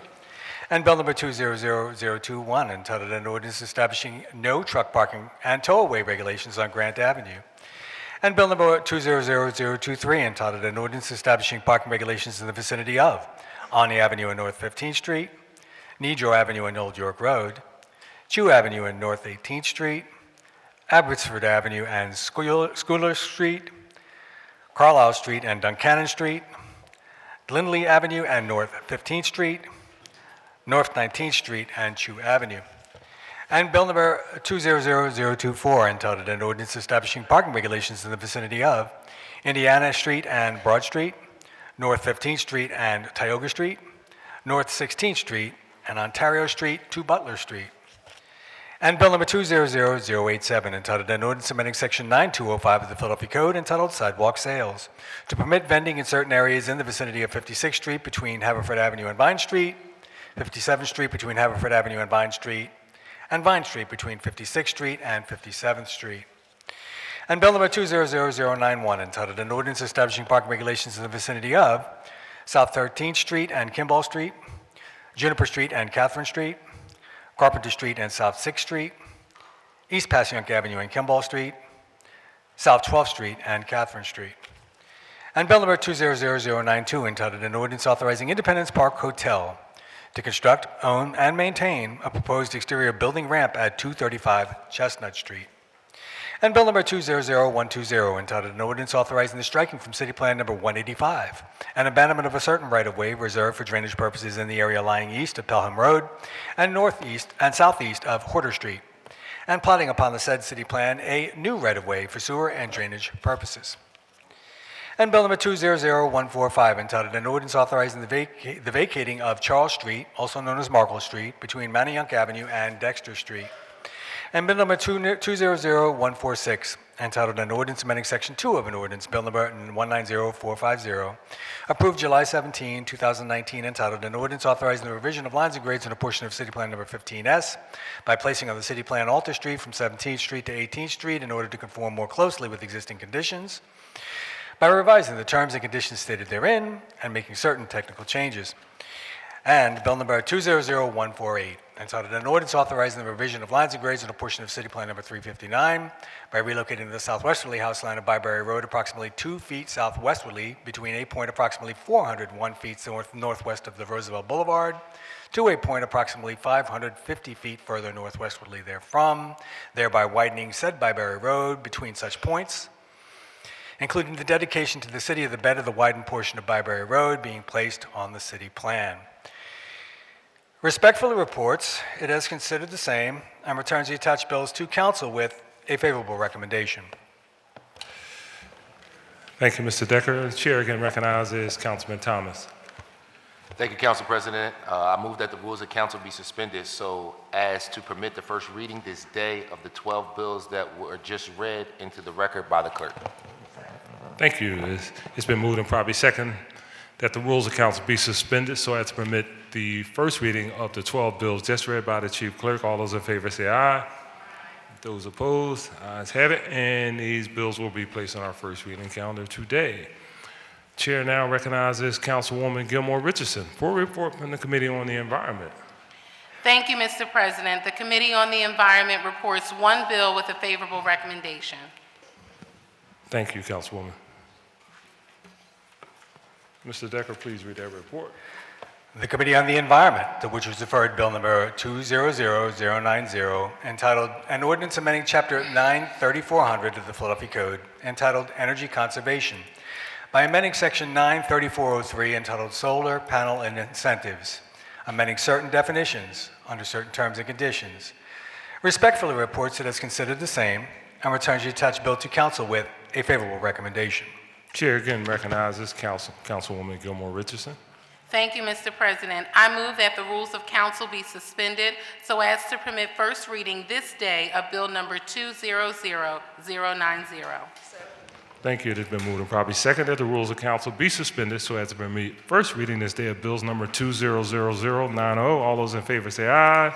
And Bill number 200021, entitled an ordinance establishing no truck parking and tow-away regulations on Grant Avenue. And Bill number 200023, entitled an ordinance establishing parking regulations in the vicinity of Olney Avenue and North 15th Street, Nedrow Avenue and Old York Road, Chew Avenue and North 18th Street, Abbotsford Avenue and Schuyler Street, Carlisle Street and Duncannon Street, Lindley Avenue and North 15th Street, North 19th Street and Chew Avenue. And Bill number 200024, entitled an ordinance establishing parking regulations in the vicinity of Indiana Street and Broad Street, North 15th Street and Tioga Street, North 16th Street and Ontario Street to Butler Street. And Bill number 200087, entitled an ordinance amending section 9205 of the Philadelphia Code entitled Sidewalk Sales to permit vending in certain areas in the vicinity of 56th Street between Haverford Avenue and Vine Street, 57th Street between Haverford Avenue and Vine Street Street between 56th Street and 57th Street. And Bill number 200091, entitled an ordinance establishing parking regulations in the vicinity of South 13th Street and Kimball Street, Juniper Street and Catherine Street, Carpenter Street and South 6th Street, East Passyunk Avenue and Kimball Street, South 12th Street and Catherine Street. And Bill number 200092, entitled an ordinance authorizing Independence Park Hotel to construct, own, and maintain a proposed exterior building ramp at 235 Chestnut Street. And Bill number 200120, entitled an ordinance authorizing the striking from City Plan number 185 and abandonment of a certain right-of-way reserved for drainage purposes in the area lying east of Pelham Road and northeast and southeast of Horter Street, and plotting upon the said city plan a new right-of-way for sewer and drainage purposes. And Bill number 200145, entitled an ordinance authorizing the vacating of Charles Street, also known as Markle Street, between Manayunk Avenue and Dexter Street. And Bill number 200146, entitled an ordinance amending section 2 of an ordinance, Bill number 190450, approved July 17, 2019, entitled an ordinance authorizing the revision of lines and grades in a portion of City Plan number 15S by placing on the City Plan Alter Street from 17th Street to 18th Street in order to conform more closely with existing conditions, by revising the terms and conditions stated therein and making certain technical changes. And Bill number 200148, entitled an ordinance authorizing the revision of lines and grades in a portion of City Plan number 359 by relocating the southwesterly house line of Byberry Road approximately 2 feet southwestwardly between a point approximately 401 feet northwest of the Roosevelt Boulevard to a point approximately 550 feet further northwestwardly therefrom, thereby widening said Byberry Road between such points, including the dedication to the city of the bed of the widened portion of Byberry Road being placed on the city plan. Respectfully reports it has considered the same and returns the attached bills to council with a favorable recommendation. Thank you, Mr. Decker. The chair again recognizes Councilman Thomas. Thank you, Council President. I move that the rules of council be suspended so as to permit the first reading this day of the 12 bills that were just read into the record by the clerk. Thank you. It's been moved and probably second that the rules of council be suspended so as to permit the first reading of the 12 bills just read by the chief clerk. All those in favor say aye. Those opposed, ayes have it, and these bills will be placed on our first reading calendar today. Chair now recognizes Councilwoman Gilmore Richardson for a report from the Committee on the Environment. Thank you, Mr. President. The Committee on the Environment reports one bill with a favorable recommendation. Thank you, Councilwoman. Mr. Decker, please read that report. The Committee on the Environment, to which was referred Bill number 200090, entitled An Ordinance Amending Chapter 93400 of the Philadelphia Code, entitled Energy Conservation, by amending Section 93403 entitled Solar Panel and Incentives, amending certain definitions under certain terms and conditions, respectfully reports it has considered the same and returns the attached bill to council with a favorable recommendation. Chair again recognizes Councilwoman Gilmore Richardson. Thank you, Mr. President. I move that the rules of council be suspended so as to permit first reading this day of Bill number 200090. Thank you. It has been moved and probably second that the rules of council be suspended so as to permit first reading this day of bills number 200090. All those in favor say aye.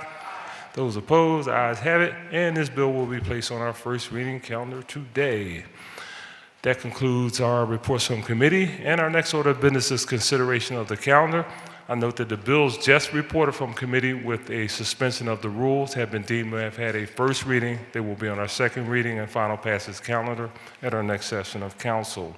Those opposed, the ayes have it, and this bill will be placed on our first reading calendar today. That concludes our reports from committee, and our next order of business is consideration of the calendar. I note that the bills just reported from committee with a suspension of the rules have been deemed to have had a first reading. They will be on our second reading and final passage calendar at our next session of council.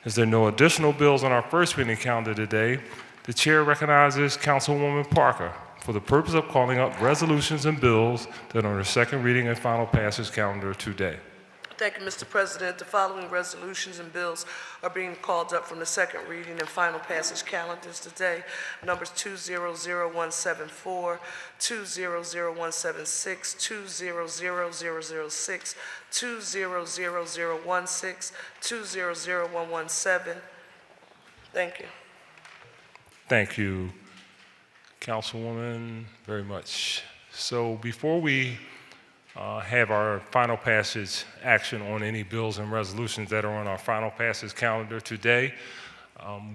As there are no additional bills on our first reading calendar today, the chair recognizes Councilwoman Parker for the purpose of calling up resolutions and bills that are on our second reading and final passage calendar today. Thank you, Mr. President. The following resolutions and bills are being called up from the second reading and final passage calendars today. Numbers 200174, 200176, 200006, 200016, 200117. Thank you. Thank you, Councilwoman, very much. So before we have our final passage action on any bills and resolutions that are on our final passage calendar today,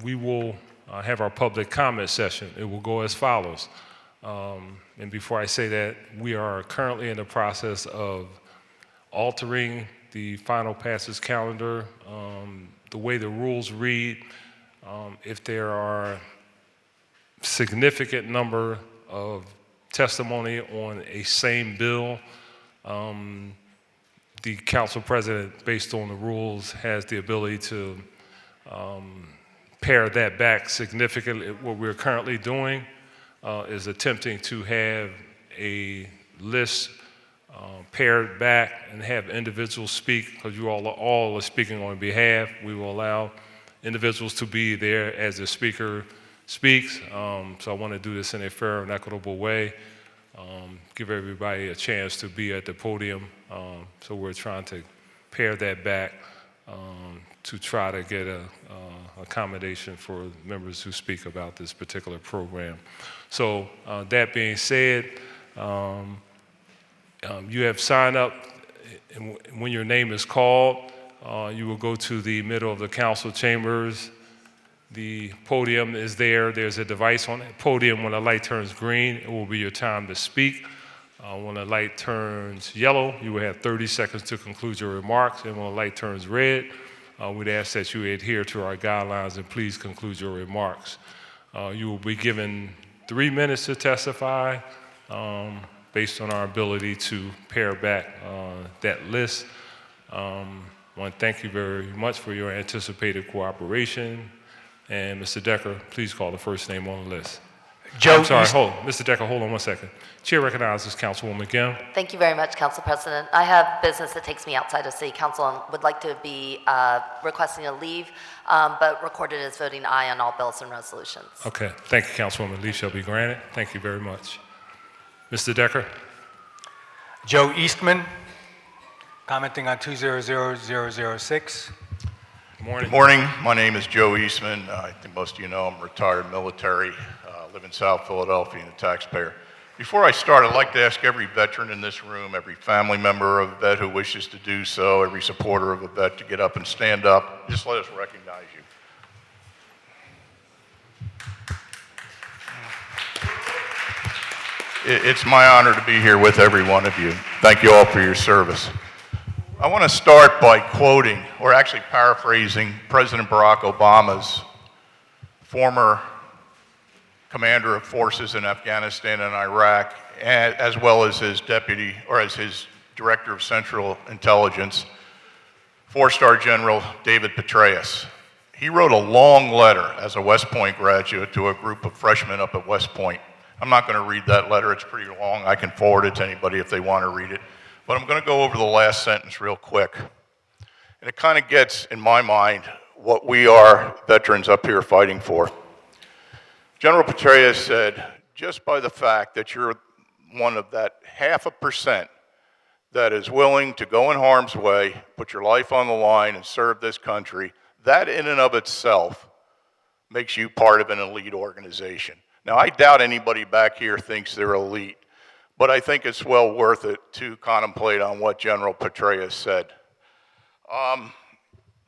we will have our public comment session. It will go as follows. And before I say that, we are currently in the process of altering the final passage calendar. The way the rules read, if there are significant number of testimony on a same bill, the council president, based on the rules, has the ability to pare that back significantly. What we're currently doing is attempting to have a list pared back and have individuals speak, because you all are speaking on behalf. We will allow individuals to be there as the speaker speaks. So I want to do this in a fair and equitable way. Give everybody a chance to be at the podium. So we're trying to pare that back to try to get a accommodation for members who speak about this particular program. So that being said, you have signed up, and when your name is called, you will go to the middle of the council chambers. The podium is there. There's a device on that podium. When the light turns green, it will be your time to speak. When the light turns yellow, you will have 30 seconds to conclude your remarks. And when the light turns red, we'd ask that you adhere to our guidelines and please conclude your remarks. You will be given 3 minutes to testify based on our ability to pare back that list. I want to thank you very much for your anticipated cooperation. And Mr. Decker, please call the first name on the list. I'm sorry, Mr. Decker, hold on one second. Chair recognizes Councilwoman Kim. Thank you very much, Council President. I have business that takes me outside of City Council and would like to be requesting a leave, but recorded as voting aye on all bills and resolutions. Okay, thank you, Councilwoman. Leave shall be granted. Thank you very much. Mr. Decker. Joe Eastman, commenting on 200006. Good morning. My name is Joe Eastman. I think most of you know I'm retired military, live in South Philadelphia and a taxpayer. Before I start, I'd like to ask every veteran in this room, every family member of a vet who wishes to do so, every supporter of a vet to get up and stand up. Just let us recognize you. It's my honor to be here with every one of you. Thank you all for your service. I want to start by quoting, or actually paraphrasing, President Barack Obama's former commander of forces in Afghanistan and Iraq, as well as his deputy, or as his director of Central Intelligence, 4-star General David Petraeus. he wrote a long letter as a West Point graduate to a group of freshmen up at West Point. I'm not going to read that letter. It's pretty long. I can forward it to anybody if they want to read it. But I'm going to go over the last sentence real quick. And it kind of gets, in my mind, what we are veterans up here fighting for. General Petraeus said, just by the fact that you're one of that 0.5% that is willing to go in harm's way, put your life on the line and serve this country, that in and of itself makes you part of an elite organization. Now, I doubt anybody back here thinks they're elite, but I think it's well worth it to contemplate on what General Petraeus said.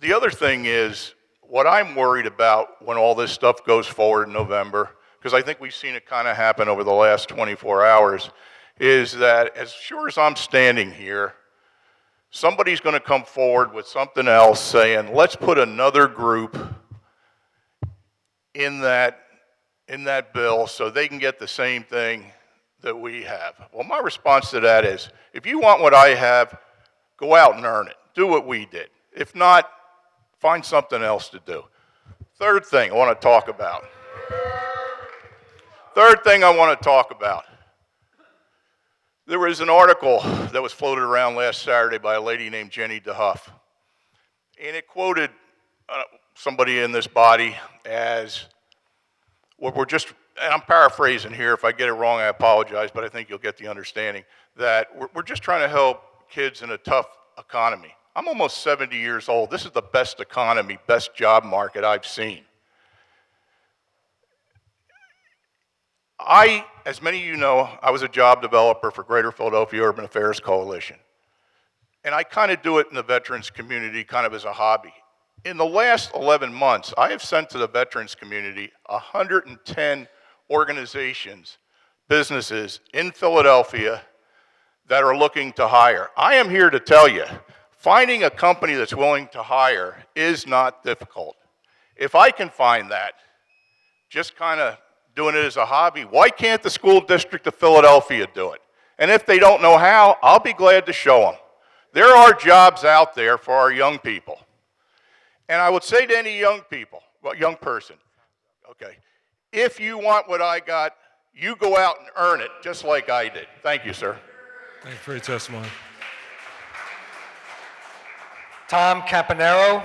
The other thing is, what I'm worried about when all this stuff goes forward in November, because I think we've seen it kind of happen over the last 24 hours, is that as sure as I'm standing here, somebody's going to come forward with something else saying, let's put another group in that bill so they can get the same thing that we have. Well, my response to that is, if you want what I have, go out and earn it. Do what we did. If not, find something else to do. Third thing I want to talk about. There was an article that was floated around last Saturday by a lady named Jenny DeHuff. And it quoted somebody in this body as, what we're just, and I'm paraphrasing here, if I get it wrong I apologize, but I think you'll get the understanding, that we're just trying to help kids in a tough economy. I'm almost 70 years old. This is the best economy, best job market I've seen. As many of you know, I was a job developer for Greater Philadelphia Urban Affairs Coalition. And I kind of do it in the veterans community kind of as a hobby. In the last 11 months, I have sent to the veterans community 110 organizations, businesses in Philadelphia that are looking to hire. I am here to tell you, finding a company that's willing to hire is not difficult. If I can find that, just kind of doing it as a hobby, why can't the school district of Philadelphia do it? And if they don't know how, I'll be glad to show them. There are jobs out there for our young people. And I would say to any young person, okay, if you want what I got, you go out and earn it just like I did. Thank you, sir. Thank you for your testimony. Tom Campanero.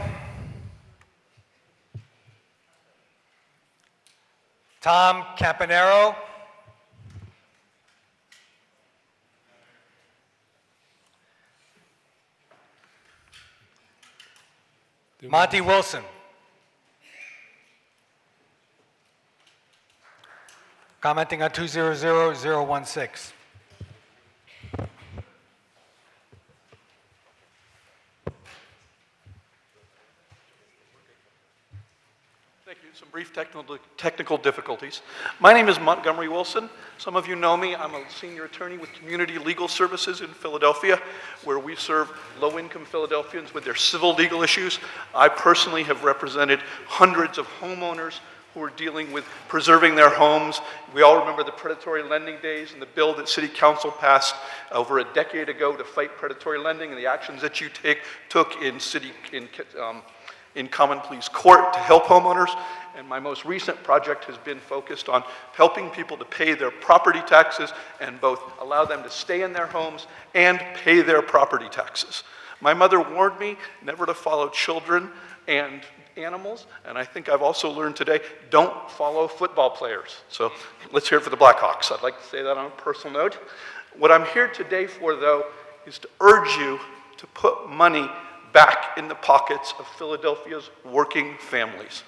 Tom Campanero. Monty Wilson. Commenting on 200016. Thank you. Some brief technical difficulties. My name is Montgomery Wilson. Some of you know me. I'm a senior attorney with Community Legal Services in Philadelphia, where we serve low-income Philadelphians with their civil legal issues. I personally have represented hundreds of homeowners who are dealing with preserving their homes. We all remember the predatory lending days and the bill that City Council passed over a decade ago to fight predatory lending, and the actions that you took in Common Pleas Court to help homeowners. And my most recent project has been focused on helping people to pay their property taxes and both allow them to stay in their homes and pay their property taxes. My mother warned me never to follow children and animals, and I think I've also learned today, don't follow football players. So let's hear it for the Blackhawks. I'd like to say that on a personal note. What I'm here today for, though, is to urge you to put money back in the pockets of Philadelphia's working families.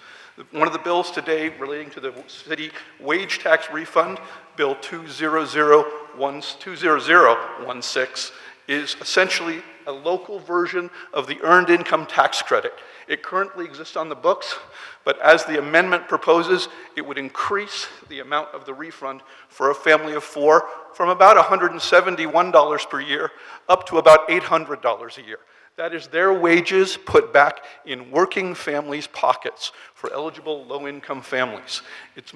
One of the bills today relating to the city wage tax refund, Bill 20016, is essentially a local version of the Earned Income Tax Credit. It currently exists on the books, but as the amendment proposes, it would increase the amount of the refund for a family of four from about $171 per year up to about $800 a year. That is their wages put back in working families' pockets for eligible low-income families. It's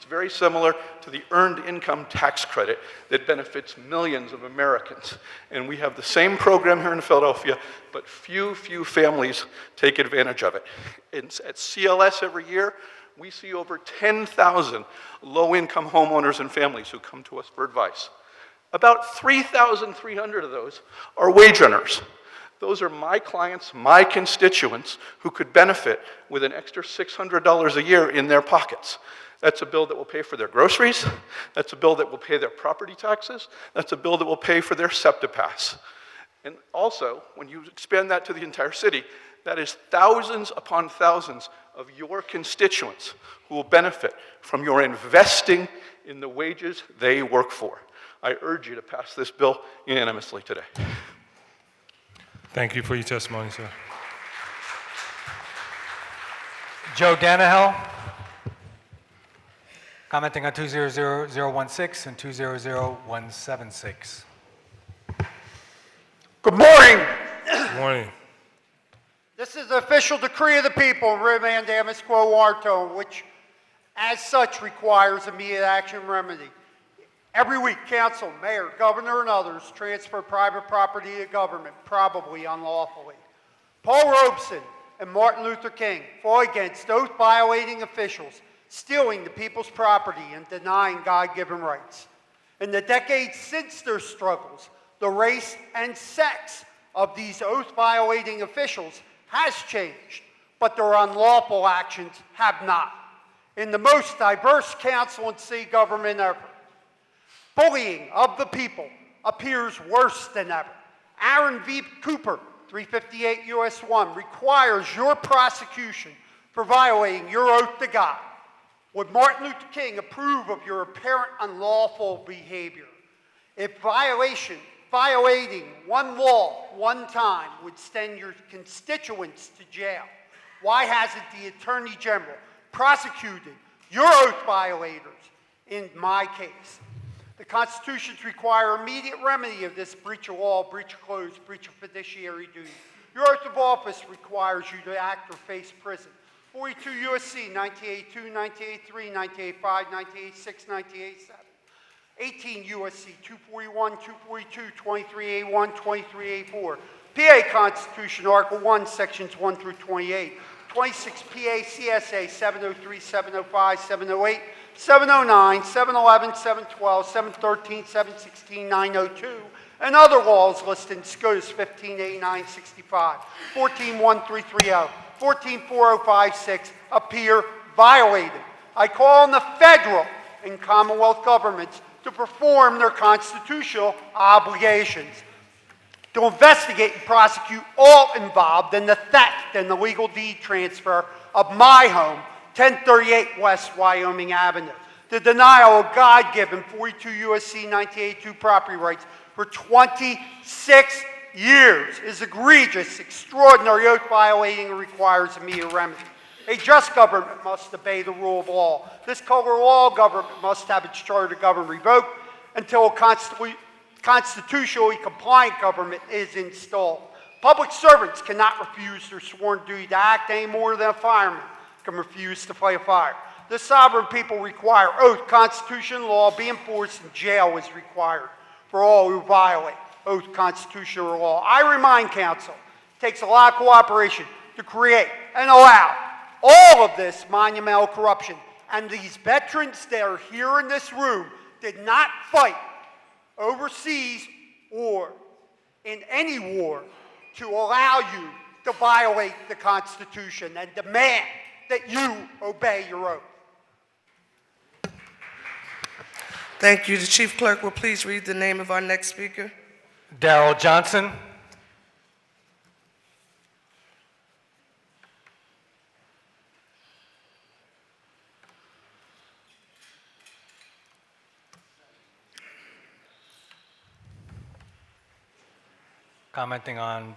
very similar to the Earned Income Tax Credit that benefits millions of Americans. And we have the same program here in Philadelphia, but few families take advantage of it. At CLS every year, we see over 10,000 low-income homeowners and families who come to us for advice. About 3,300 of those are wage earners. Those are my clients, my constituents, who could benefit with an extra $600 a year in their pockets. That's a bill that will pay for their groceries. That's a bill that will pay their property taxes. That's a bill that will pay for their SEPTA pass. And also, when you expand that to the entire city, that is thousands upon thousands of your constituents who will benefit from your investing in the wages they work for. I urge you to pass this bill unanimously today. Thank you for your testimony, sir. Joe Danahill, commenting on 200016 and 200176. Good morning. Good morning. This is the official decree of the people, Writ Mandamus Quo Warto, which as such requires immediate action and remedy. Every week, council, mayor, governor, and others transfer private property to government, probably unlawfully. Paul Robeson and Martin Luther King fought against oath-violating officials stealing the people's property and denying God-given rights. In the decades since their struggles, the race and sex of these oath-violating officials has changed, but their unlawful actions have not. In the most diverse council and city government ever, bullying of the people appears worse than ever. Aaron V. Cooper, 358 U.S. 1, requires your prosecution for violating your oath to God. Would Martin Luther King approve of your apparent unlawful behavior? If violating one law one time would send your constituents to jail, why hasn't the Attorney General prosecuted your oath violators in my case? The constitutions require immediate remedy of this breach of law, breach of clothes, breach of fiduciary duty. Your oath of office requires you to act or face prison. 42 U.S.C. 1982, 1983, 1985, 1986, 1987. 18 U.S.C. 241, 242, 23A1, 23A4. PA Constitution, Article 1, Sections 1 through 28. 26 PA CSA 703, 705, 708, 709, 711, 712, 713, 716, 902, and other laws listed in SCOTUS 158965, 141330, 144056 appear violated. I call on the federal and Commonwealth governments to perform their constitutional obligations, to investigate and prosecute all involved in the theft and illegal deed transfer of my home, 1038 West Wyoming Avenue, the denial of God-given 42 U.S.C. 1982 property rights for 26 years is egregious, extraordinary, oath-violating, and requires immediate remedy. A just government must obey the rule of law. This color law government must have its charter to govern revoked until a constitutionally compliant government is installed. Public servants cannot refuse their sworn duty to act any more than a fireman can refuse to fight a fire. The sovereign people require oath, constitution, law be enforced, and jail is required for all who violate oath, constitution, or law. I remind council, it takes a lot of cooperation to create and allow all of this monumental corruption. And these veterans that are here in this room did not fight overseas or in any war to allow you to violate the Constitution and demand that you obey your oath. Thank you. The Chief Clerk will please read the name of our next speaker. Darrell Johnson. Commenting on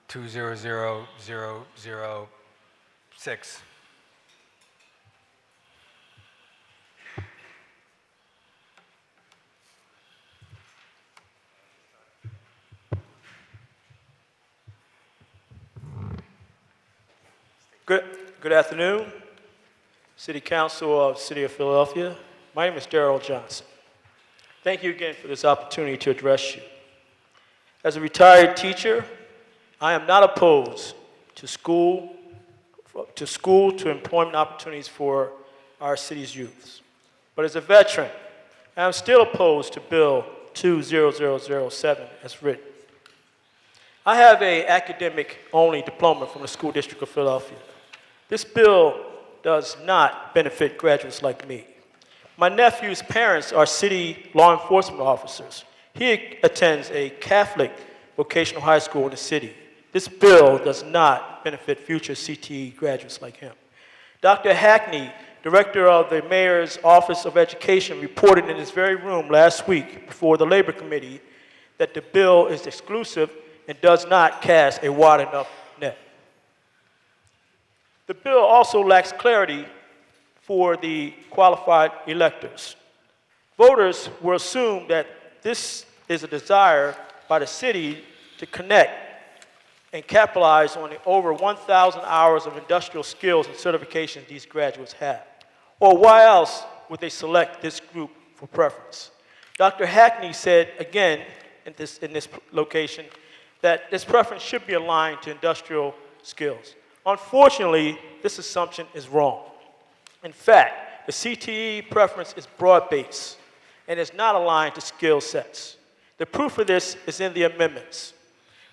200006. Good afternoon, City Council of the City of Philadelphia. My name is Darrell Johnson. Thank you again for this opportunity to address you. As a retired teacher I am not opposed to to employment opportunities for our city's youths. But as a veteran, I am still opposed to Bill 20007 as written. I have an academic-only diploma from the School District of Philadelphia. This bill does not benefit graduates like me. My nephew's parents are city law enforcement officers. He attends a Catholic vocational high school in the city. This bill does not benefit future CTE graduates like him. Dr. Hackney, director of the Mayor's Office of Education, reported in this very room last week before the Labor Committee that the bill is exclusive and does not cast a wide enough net. The bill also lacks clarity for the qualified electors. Voters will assume that this is a desire by the city to connect and capitalize on the over 1,000 hours of industrial skills and certifications these graduates have. Or why else would they select this group for preference? Dr. Hackney said again in this location that this preference should be aligned to industrial skills. Unfortunately, this assumption is wrong. In fact, the CTE preference is broad-based and is not aligned to skill sets. The proof of this is in the amendments.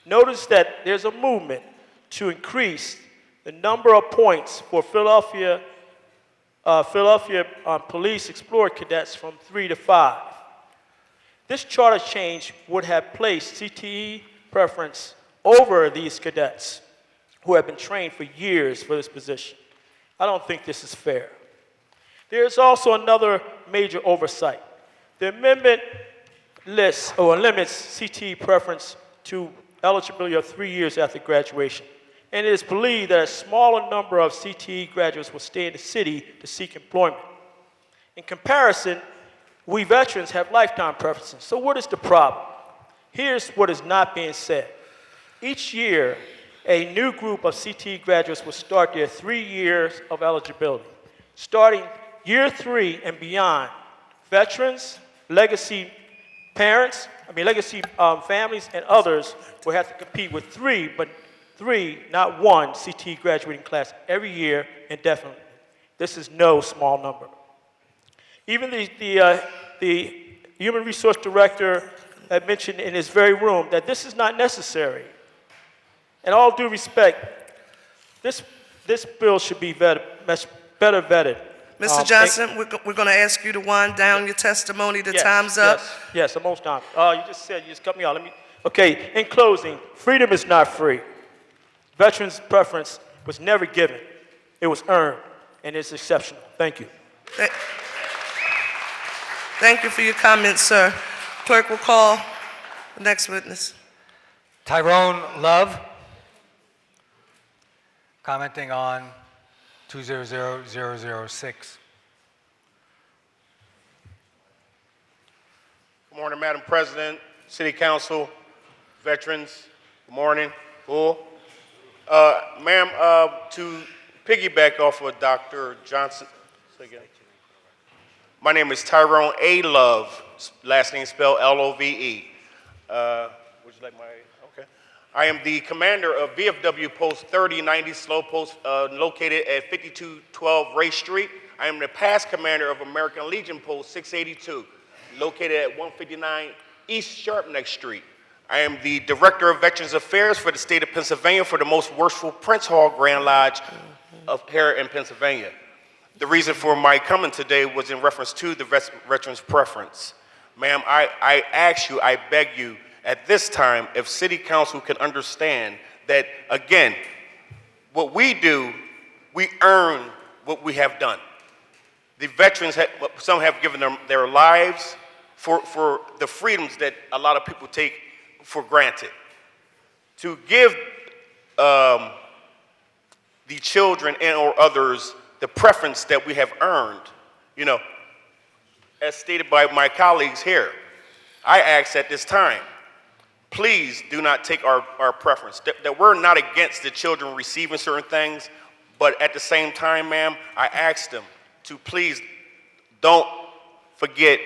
Notice that there's a movement to increase the number of points for Philadelphia Police Explorer cadets from 3 to 5. This charter change would have placed CTE preference over these cadets who have been trained for years for this position. I don't think this is fair. There's also another major oversight. The amendment lists or limits CTE preference to eligibility of 3 years after graduation. And it is believed that a smaller number of CTE graduates will stay in the city to seek employment. In comparison, we veterans have lifetime preferences. So what is the problem? Here's what is not being said. Each year, a new group of CTE graduates will start their 3 years of eligibility. Starting year 3 and beyond, veterans, legacy families, and others will have to compete with three, not one, CTE graduating class every year indefinitely. This is no small number. Even the Human Resource Director had mentioned in this very room that this is not necessary. In all due respect, this bill should be much better vetted. Mr. Johnson, we're going to ask you to wind down your testimony. The time's up. Yes, almost done. You just cut me off. Okay, in closing, freedom is not free. Veterans' preference was never given. It was earned, and it's exceptional. Thank you. Thank you for your comments, sir. Clerk will call the next witness. Tyrone Love, commenting on 200006. Good morning, Madam President, City Council, veterans. Good morning. Full. Ma'am, to piggyback off of Dr. Johnson, my name is Tyrone A. Love, last name spelled L-O-V-E. Would you like my, okay. I am the commander of VFW Post 3090 Slow Post located at 5212 Ray Street. I am the past commander of American Legion Post 682 located at 159 East Sharpneck Street. I am the Director of Veterans Affairs for the state of Pennsylvania for the most worshipful Prince Hall Grand Lodge of here in Pennsylvania. The reason for my coming today was in reference to the veterans' preference. Ma'am, I ask you, I beg you, at this time, if City Council can understand that, again, what we do, we earn what we have done. The veterans, some have given their lives for the freedoms that a lot of people take for granted. To give the children and or others the preference that we have earned, you know, as stated by my colleagues here, I ask at this time, please do not take our preference. That we're not against the children receiving certain things, but at the same time, ma'am, I ask them to please don't forget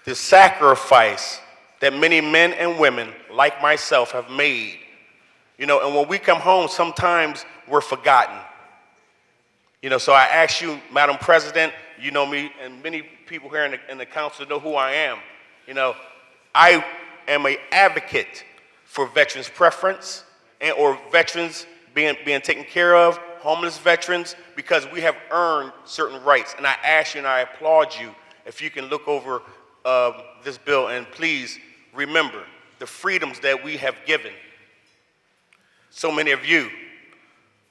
the sacrifice that many men and women like myself have made You know, and when we come home, sometimes we're forgotten. You know, so I ask you, Madam President, you know me, and many people here in the council know who I am. You know, I am an advocate for veterans' preference or veterans being taken care of, homeless veterans, because we have earned certain rights. And I ask you and I applaud you if you can look over this bill and please remember the freedoms that we have given so many of you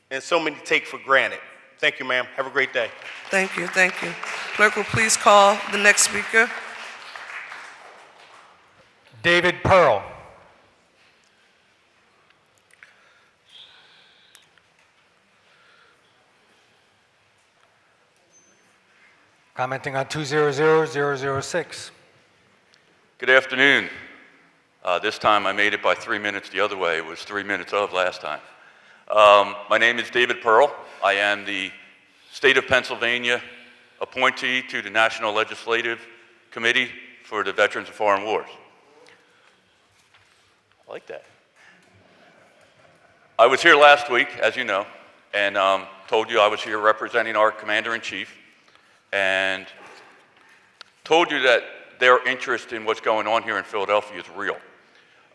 and so many take for granted. Thank you, ma'am. Have a great day. Thank you, thank you. Clerk will please call the next speaker. David Pearl. Commenting on 200006. Good afternoon. This time I made it by 3 minutes the other way. It was 3 minutes of last time. My name is David Pearl. I am the State of Pennsylvania appointee to the National Legislative Committee for the Veterans of Foreign Wars. I like that. I was here last week, as you know, and told you I was here representing our Commander-in-Chief and told you that their interest in what's going on here in Philadelphia is real.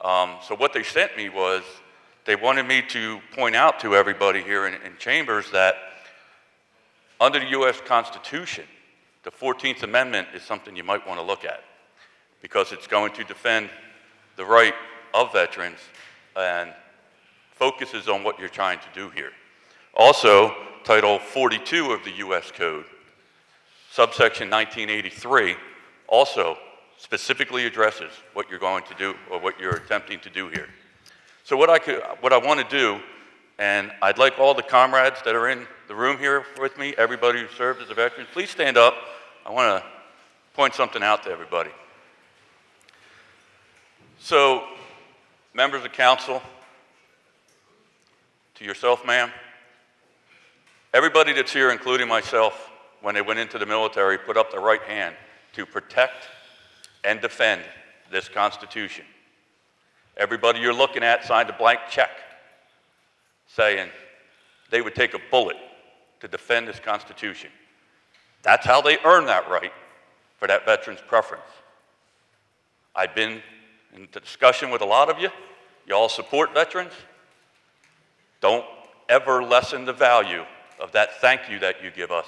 So what they sent me was they wanted me to point out to everybody here in chambers that under the U.S. Constitution, the 14th Amendment is something you might want to look at because it's going to defend the right of veterans and focuses on what you're trying to do here. Also, Title 42 of the U.S. Code, subsection 1983, also specifically addresses what you're going to do or what you're attempting to do here. So what I want to do, and I'd like all the comrades that are in the room here with me, everybody who served as a veteran, please stand up. I want to point something out to everybody. So, members of council, to yourself, ma'am, everybody that's here, including myself, when they went into the military, put up the right hand to protect and defend this Constitution. Everybody you're looking at signed a blank check saying they would take a bullet to defend this Constitution. That's how they earn that right for that veteran's preference. I've been in discussion with a lot of you. You all support veterans. Don't ever lessen the value of that thank you that you give us,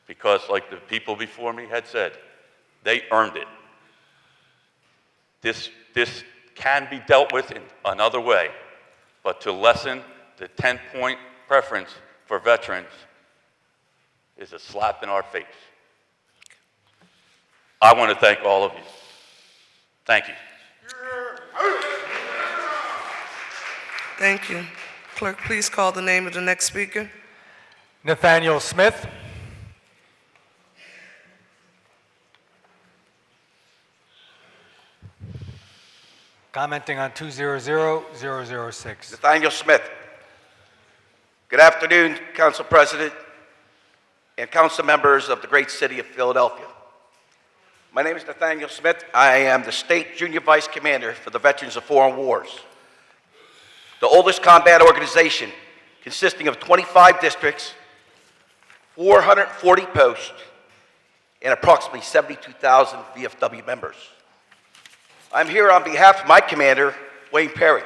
because like the people before me had said, they earned it. This can be dealt with in another way, but to lessen the 10-point preference for veterans is a slap in our face. I want to thank all of you. Thank you. Thank you. Clerk, please call the name of the next speaker. Nathaniel Smith. Commenting on 200006. Nathaniel Smith. Good afternoon, Council President and council members of the great city of Philadelphia. My name is Nathaniel Smith. I am the State Junior Vice Commander for the Veterans of Foreign Wars, the oldest combat organization consisting of 25 districts, 440 posts, and approximately 72,000 VFW members. I'm here on behalf of my commander, Wayne Perry,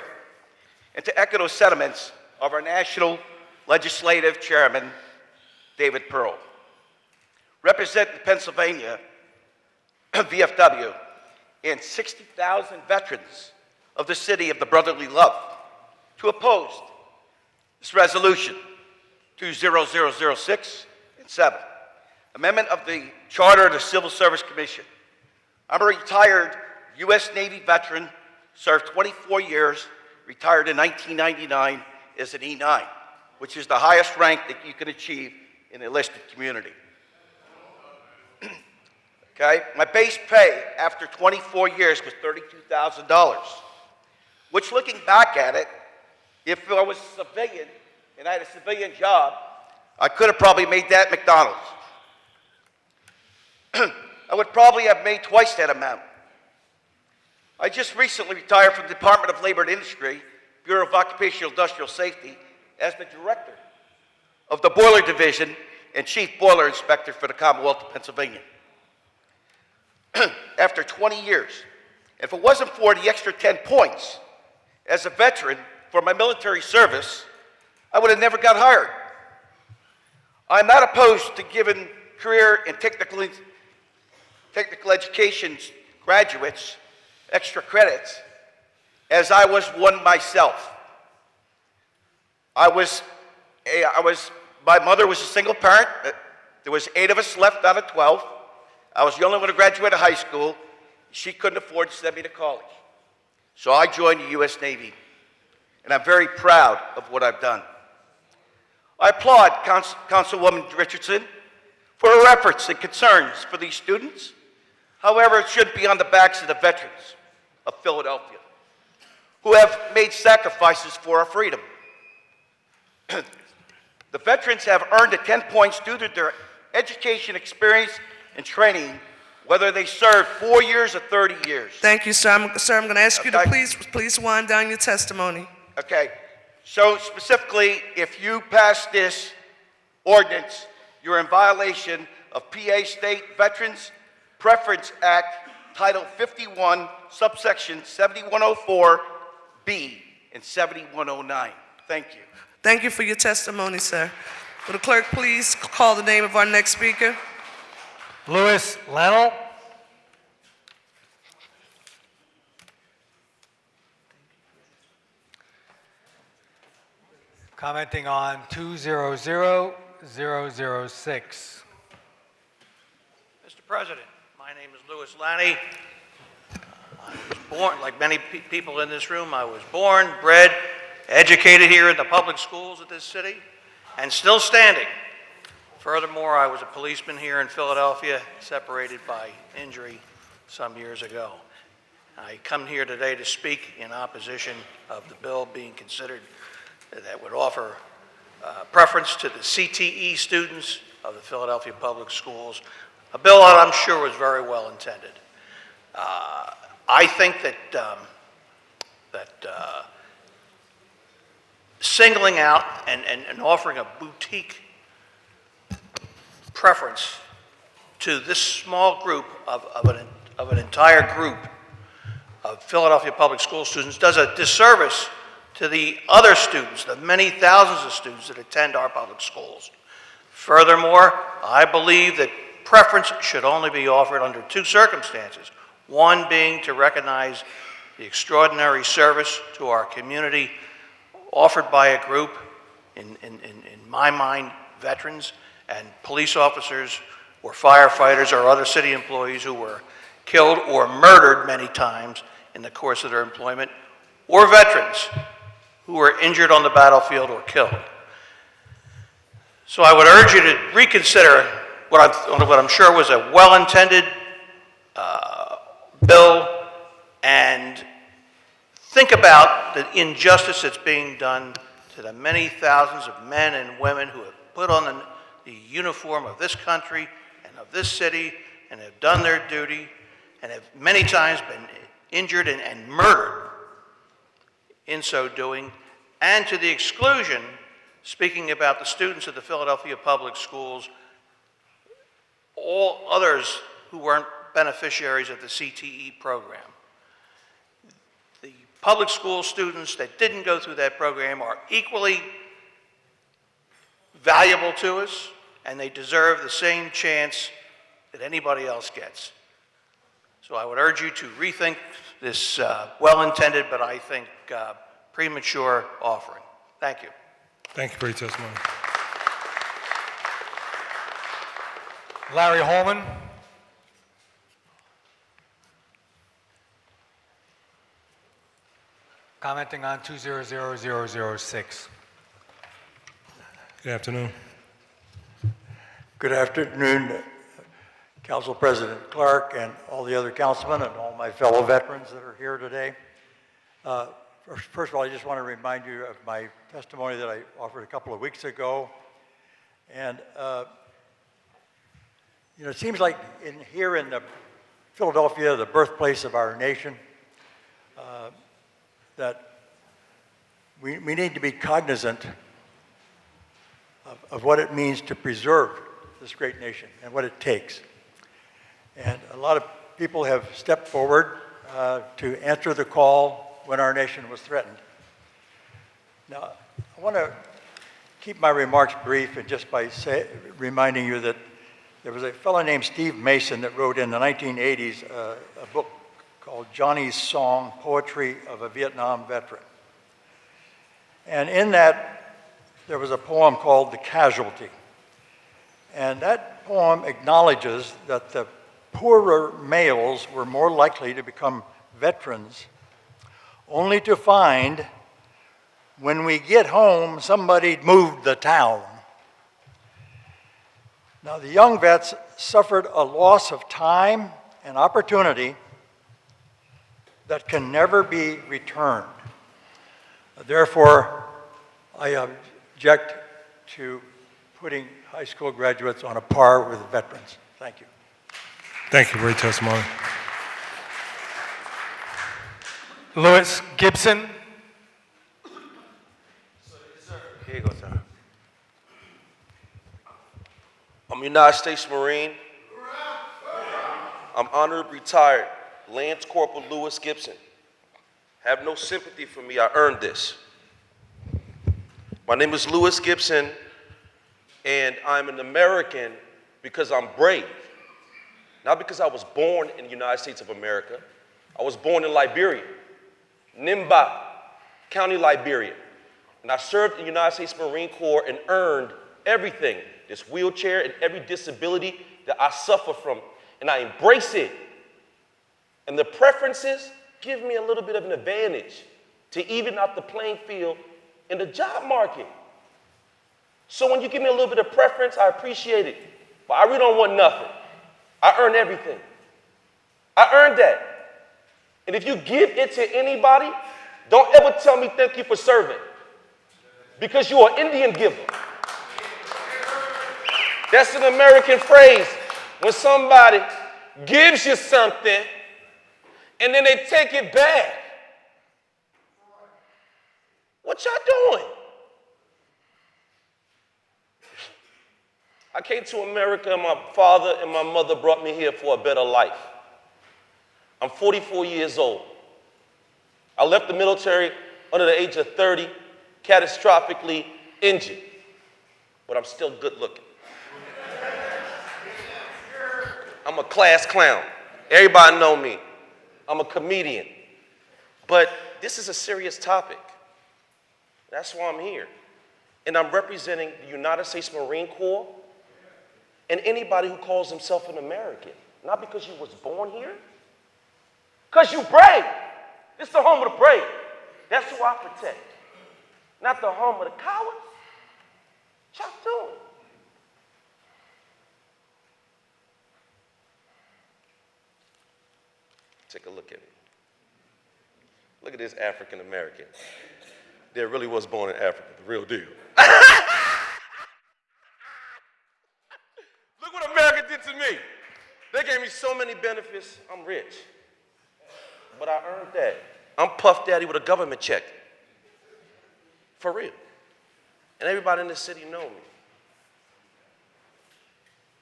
and to echo those sentiments of our National Legislative Chairman, David Pearl. Representing Pennsylvania, VFW, and 60,000 veterans of the city of the brotherly love to oppose this resolution 20006 and 7, amendment of the Charter of the Civil Service Commission. I'm a retired U.S. Navy veteran, served 24 years, retired in 1999 as an E9, which is the highest rank that you can achieve in the enlisted community. Okay, my base pay after 24 years was $32,000, which looking back at it, if I was a civilian and I had a civilian job, I could have probably made that at McDonald's. I would probably have made twice that amount. I just recently retired from the Department of Labor and Industry Bureau of Occupational Industrial Safety as the director of the Boiler Division and Chief Boiler Inspector for the Commonwealth of Pennsylvania. After 20 years, if it wasn't for the extra 10 points as a veteran for my military service, I would have never got hired. I'm not opposed to giving career and technical education graduates extra credits, as I was one myself. My mother was a single parent. There was 8 of us left out of 12. I was the only one to graduate high school. She couldn't afford to send me to college. So I joined the U.S. Navy, and I'm very proud of what I've done. I applaud Councilwoman Richardson for her efforts and concerns for these students. However, it shouldn't be on the backs of the veterans of Philadelphia, who have made sacrifices for our freedom. The veterans have earned the 10 points due to their education, experience, and training, whether they served 4 years or 30 years. Thank you, sir. I'm going to ask you to please wind down your testimony. Okay. So specifically, if you pass this ordinance, you're in violation of PA State Veterans Preference Act, Title 51, subsection 7104B and 7109. Thank you. Thank you for your testimony, sir. Will the clerk please call the name of our next speaker? Louis Lennell. Commenting on 200006. Mr. President, my name is Louis Lanny. I was born, like many people in this room, I was born, bred, educated here in the public schools of this city, and still standing. Furthermore, I was a policeman here in Philadelphia, separated by injury some years ago. I come here today to speak in opposition of the bill being considered that would offer preference to the CTE students of the Philadelphia Public Schools, a bill that I'm sure was very well intended. I think that singling out and offering a boutique preference to this small group of an entire group of Philadelphia Public School students does a disservice to the other students, the many thousands of students that attend our public schools. Furthermore, I believe that preference should only be offered under 2 circumstances. One being to recognize the extraordinary service to our community offered by a group, in my mind, veterans and police officers or firefighters or other city employees who were killed or murdered many times in the course of their employment, or veterans who were injured on the battlefield or killed. So I would urge you to reconsider what I'm sure was a well-intended bill, and think about the injustice that's being done to the many thousands of men and women who have put on the uniform of this country and of this city and have done their duty and have many times been injured and murdered in so doing, and to the exclusion, speaking about the students of the Philadelphia Public Schools, all others who weren't beneficiaries of the CTE program. The public school students that didn't go through that program are equally valuable to us, and they deserve the same chance that anybody else gets. So I would urge you to rethink this well-intended, but I think premature offering. Thank you. Thank you for your testimony. Larry Holman. Commenting on 200006. Good afternoon. Good afternoon, Council President Clarke and all the other councilmen and all my fellow veterans that are here today. First of all, I just want to remind you of my testimony that I offered a couple of weeks ago. And, you know, it seems like here in Philadelphia, the birthplace of our nation, that we need to be cognizant of what it means to preserve this great nation and what it takes. And a lot of people have stepped forward to answer the call when our nation was threatened. Now, I want to keep my remarks brief and just by reminding you that there was a fellow named Steve Mason that wrote in the 1980s a book called Johnny's Song, Poetry of a Vietnam Veteran. And in that, there was a poem called The Casualty. And that poem acknowledges that the poorer males were more likely to become veterans, only to find when we get home, somebody moved the town. Now, the young vets suffered a loss of time and opportunity that can never be returned. Therefore, I object to putting high school graduates on a par with veterans. Thank you. Thank you. Great testimony. Lewis Gibson. Here you go, sir. I'm a United States Marine. I'm honorably retired Lance Corporal Lewis Gibson. Have no sympathy for me, I earned this. My name is Lewis Gibson, and I'm an American because I'm brave. Not because I was born in the United States of America. I was born in Liberia, Nimba County, Liberia. And I served in the United States Marine Corps and earned everything, this wheelchair and every disability that I suffer from. And I embrace it. And the preferences give me a little bit of an advantage to even out the playing field in the job market. So when you give me a little bit of preference, I appreciate it. But I really don't want nothing. I earn everything. I earned that. And if you give it to anybody, don't ever tell me thank you for serving. Because you're an Indian giver. That's an American phrase. When somebody gives you something and then they take it back. What y'all doing? I came to America and my father and my mother brought me here for a better life. I'm 44 years old. I left the military under the age of 30, catastrophically injured, but I'm still good looking. I'm a class clown. Everybody know me. I'm a comedian. But this is a serious topic. That's why I'm here. And I'm representing the United States Marine Corps and anybody who calls himself an American. Not because you was born here, because you brave. This is the home of the brave. That's who I protect. Not the home of the cowards. What y'all doing? Take a look at me. Look at this African American. That really was born in Africa, the real deal. Look what America did to me. They gave me so many benefits. I'm rich. But I earned that. I'm Puff Daddy with a government check. For real. And everybody in this city know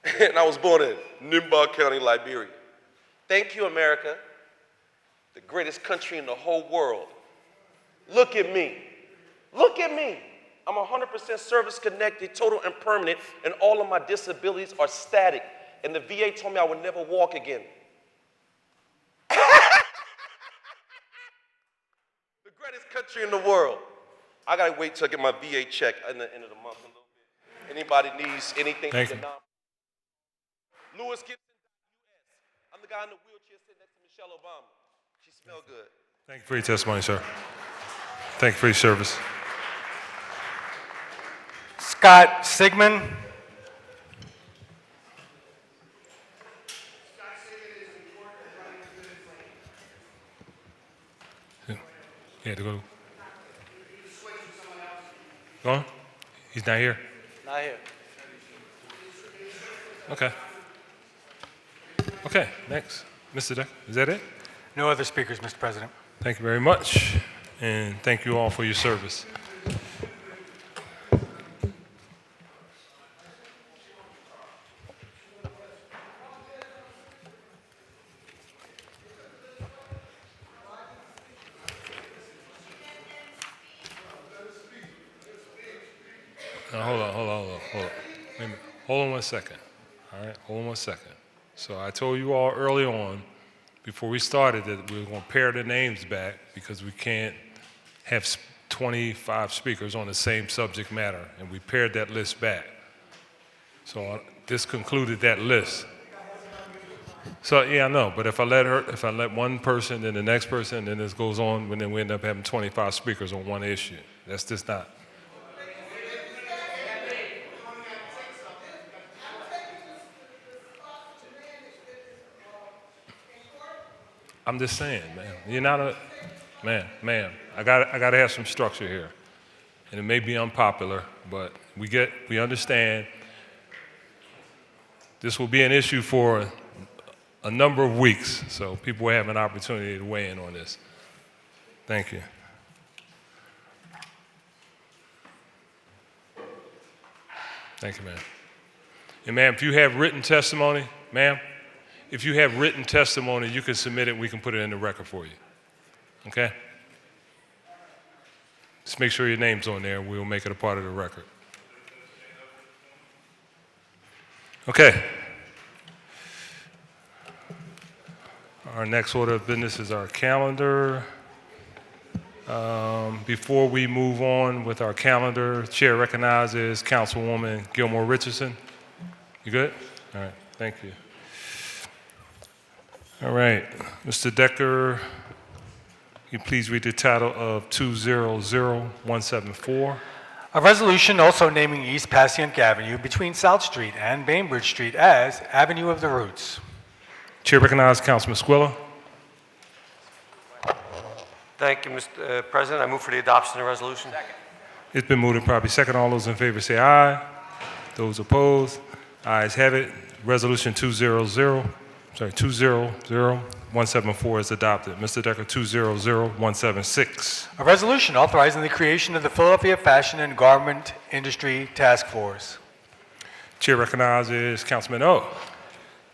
me. And I was born in Nimba County, Liberia. Thank you, America. The greatest country in the whole world. Look at me. Look at me. I'm 100% service connected, total and permanent, and all of my disabilities are static. And the VA told me I would never walk again. The greatest country in the world. I gotta wait till I get my VA check in the end of the month a little bit. Anybody needs anything Thank from you. the non. Lewis Gibson, US. I'm the guy in the wheelchair sitting next to Michelle Obama. She smells good. Thank you for your testimony, sir. Thank you for your service. Scott Sigmund. Yeah, to go. Go on. He's not here. Not here. Okay. Okay, next. Mr. Deck, is that it? No other speakers, Mr. President. Thank you very much. and thank you all for your service. Now, hold on. Wait a minute. Hold on 1 second. All right, hold on 1 second. So I told you all early on, before we started, that we were going to pare the names back because we can't have 25 speakers on the same subject matter, and we pared that list back. So this concluded that list. So yeah, I know, but if I let one person, then the next person, then this goes on, and then we end up having 25 speakers on one issue. That's just not. I'm just saying, man. You're not a ma'am. I gotta have some structure here, and it may be unpopular, but we understand. This will be an issue for a number of weeks, so people will have an opportunity to weigh in on this. Thank you. Thank you, ma'am. And ma'am, if you have written testimony, ma'am. If you have written testimony, you can submit it, we can put it in the record for you. Okay? Just make sure your name's on there, we'll make it a part of the record. Okay. Our next order of business is our calendar. Before we move on with our calendar, Chair recognizes Councilwoman Gilmore Richardson. You good? All right, thank you. All right, Mr. Decker, you please read the title of 200174. A resolution also naming East Passyunk Avenue between South Street and Bainbridge Street as Avenue of the Roots. Chair recognizes Councilman Squilla. Thank you, Mr. President. I move for the adoption of the resolution. Second. It's been moved and properly second. All those in favor say aye. Those opposed, ayes have it. Resolution 200174 is adopted. Mr. Decker, 200176. A resolution authorizing the creation of the Philadelphia Fashion and Garment Industry Task Force. Chair recognizes Councilman O.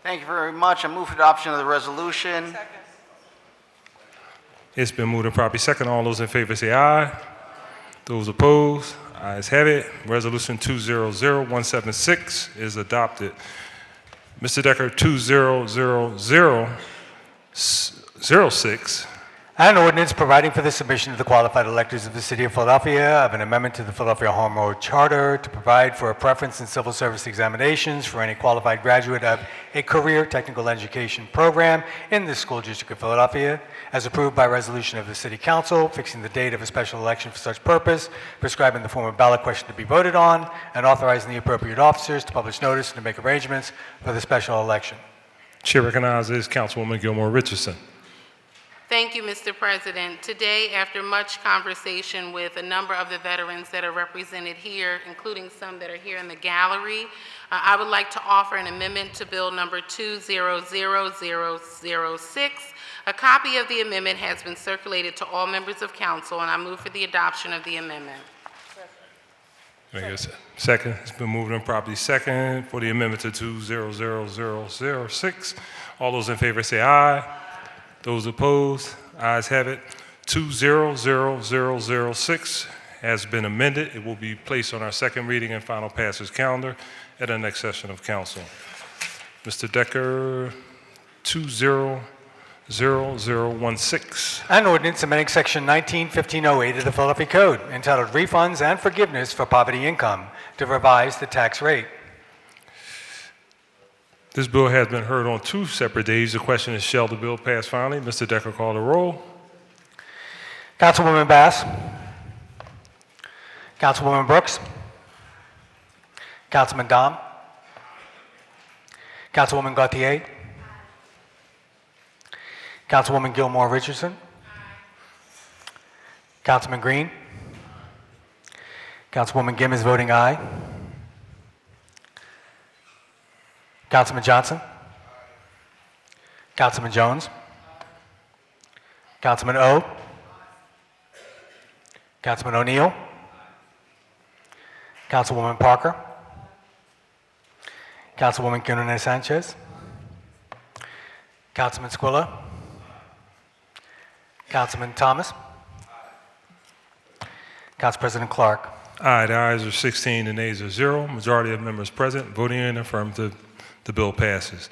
Thank you very much. I move for adoption of the resolution. Second. It's been moved and properly second. All those in favor say aye. Those opposed, ayes have it. Resolution 200176 is adopted. Mr. Decker, 200006. An ordinance providing for the submission to the qualified electors of the City of Philadelphia of an amendment to the Philadelphia Home Road Charter to provide for a preference in civil service examinations for any qualified graduate of a career technical education program in the School District of Philadelphia, as approved by resolution of the City Council, fixing the date of a special election for such purpose, prescribing the form of ballot question to be voted on, and authorizing the appropriate officers to publish notice and to make arrangements for the special election. Chair recognizes Councilwoman Gilmore Richardson. Thank you, Mr. President. Today, after much conversation with a number of the veterans that are represented here, including some that are here in the gallery, I would like to offer an amendment to Bill number 200006. A copy of the amendment has been circulated to all members of council, and I move for the adoption of the amendment. Second. It's been moved and properly second for the amendment to 200006. All those in favor say aye. Those opposed, ayes have it. 200006 has been amended. It will be placed on our second reading and final passage calendar at our next session of council. Mr. Decker, 200016. An ordinance amending section 19-1508 of the Philadelphia Code entitled Refunds and Forgiveness for Poverty Income to revise the tax rate. This bill has been heard on 2 separate days. The question is, shall the bill pass finally? Mr. Decker, call the roll. Councilwoman Bass. Councilwoman Brooks. Councilman Dom. Councilwoman Gauthier. Councilwoman Gilmore Richardson. Councilman Green. Councilwoman Gimm is voting aye. Councilman Johnson. Councilman Jones. Councilman O. Councilman O'Neill. Councilwoman Parker. Councilwoman Quinones Sanchez. Councilman Squilla. Councilman Thomas. Council President Clarke. Aye, the ayes are 16, the nays are 0. Majority of members present voting in affirmative, the bill passes.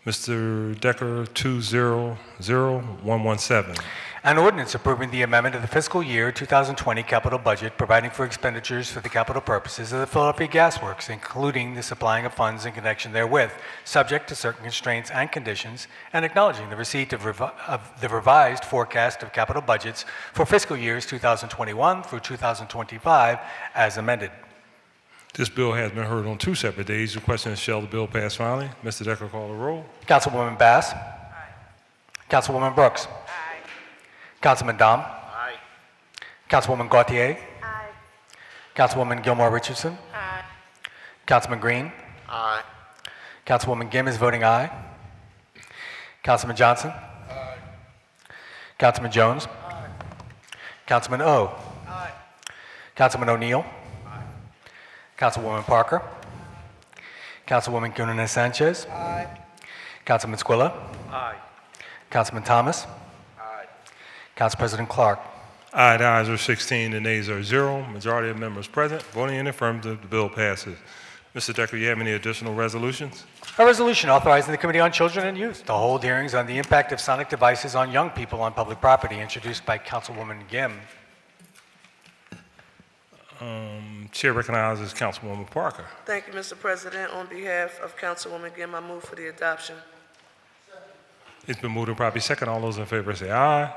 Mr. Decker, 200117. An ordinance approving the amendment of the fiscal year 2020 capital budget, providing for expenditures for the capital purposes of the Philadelphia Gas Works, including the supplying of funds in connection therewith, subject to certain constraints and conditions, and acknowledging the receipt of the revised forecast of capital budgets for fiscal years 2021 through 2025 as amended. This bill has been heard on 2 separate days. The question is, shall the bill pass finally? Mr. Decker, call the roll. Councilwoman Bass. Aye. Councilwoman Brooks. Aye. Councilman Dom. Aye. Councilwoman Gautier. Aye. Councilwoman Gilmore Richardson. Aye. Councilman Green. Aye. Councilwoman Gim is voting aye. Councilman Johnson. Aye. Councilman Jones. Aye. Councilman O. Aye. Councilman O'Neill. Councilwoman Parker. Councilwoman Quinones Sanchez. Aye. Councilman Squilla. Aye. Councilman Thomas. Aye. Council President Clarke. Aye, the ayes are 16, the nays are 0. Majority of members present voting in affirmative, the bill passes. Mr. Decker, you have any additional resolutions? A resolution authorizing the Committee on Children and Youth to hold hearings on the impact of sonic devices on young people on public property, introduced by Councilwoman Gim. Chair recognizes Councilwoman Parker. Thank you, Mr. President. On behalf of Councilwoman Gim, I move for the adoption. It's been moved and properly second. All those in favor say aye.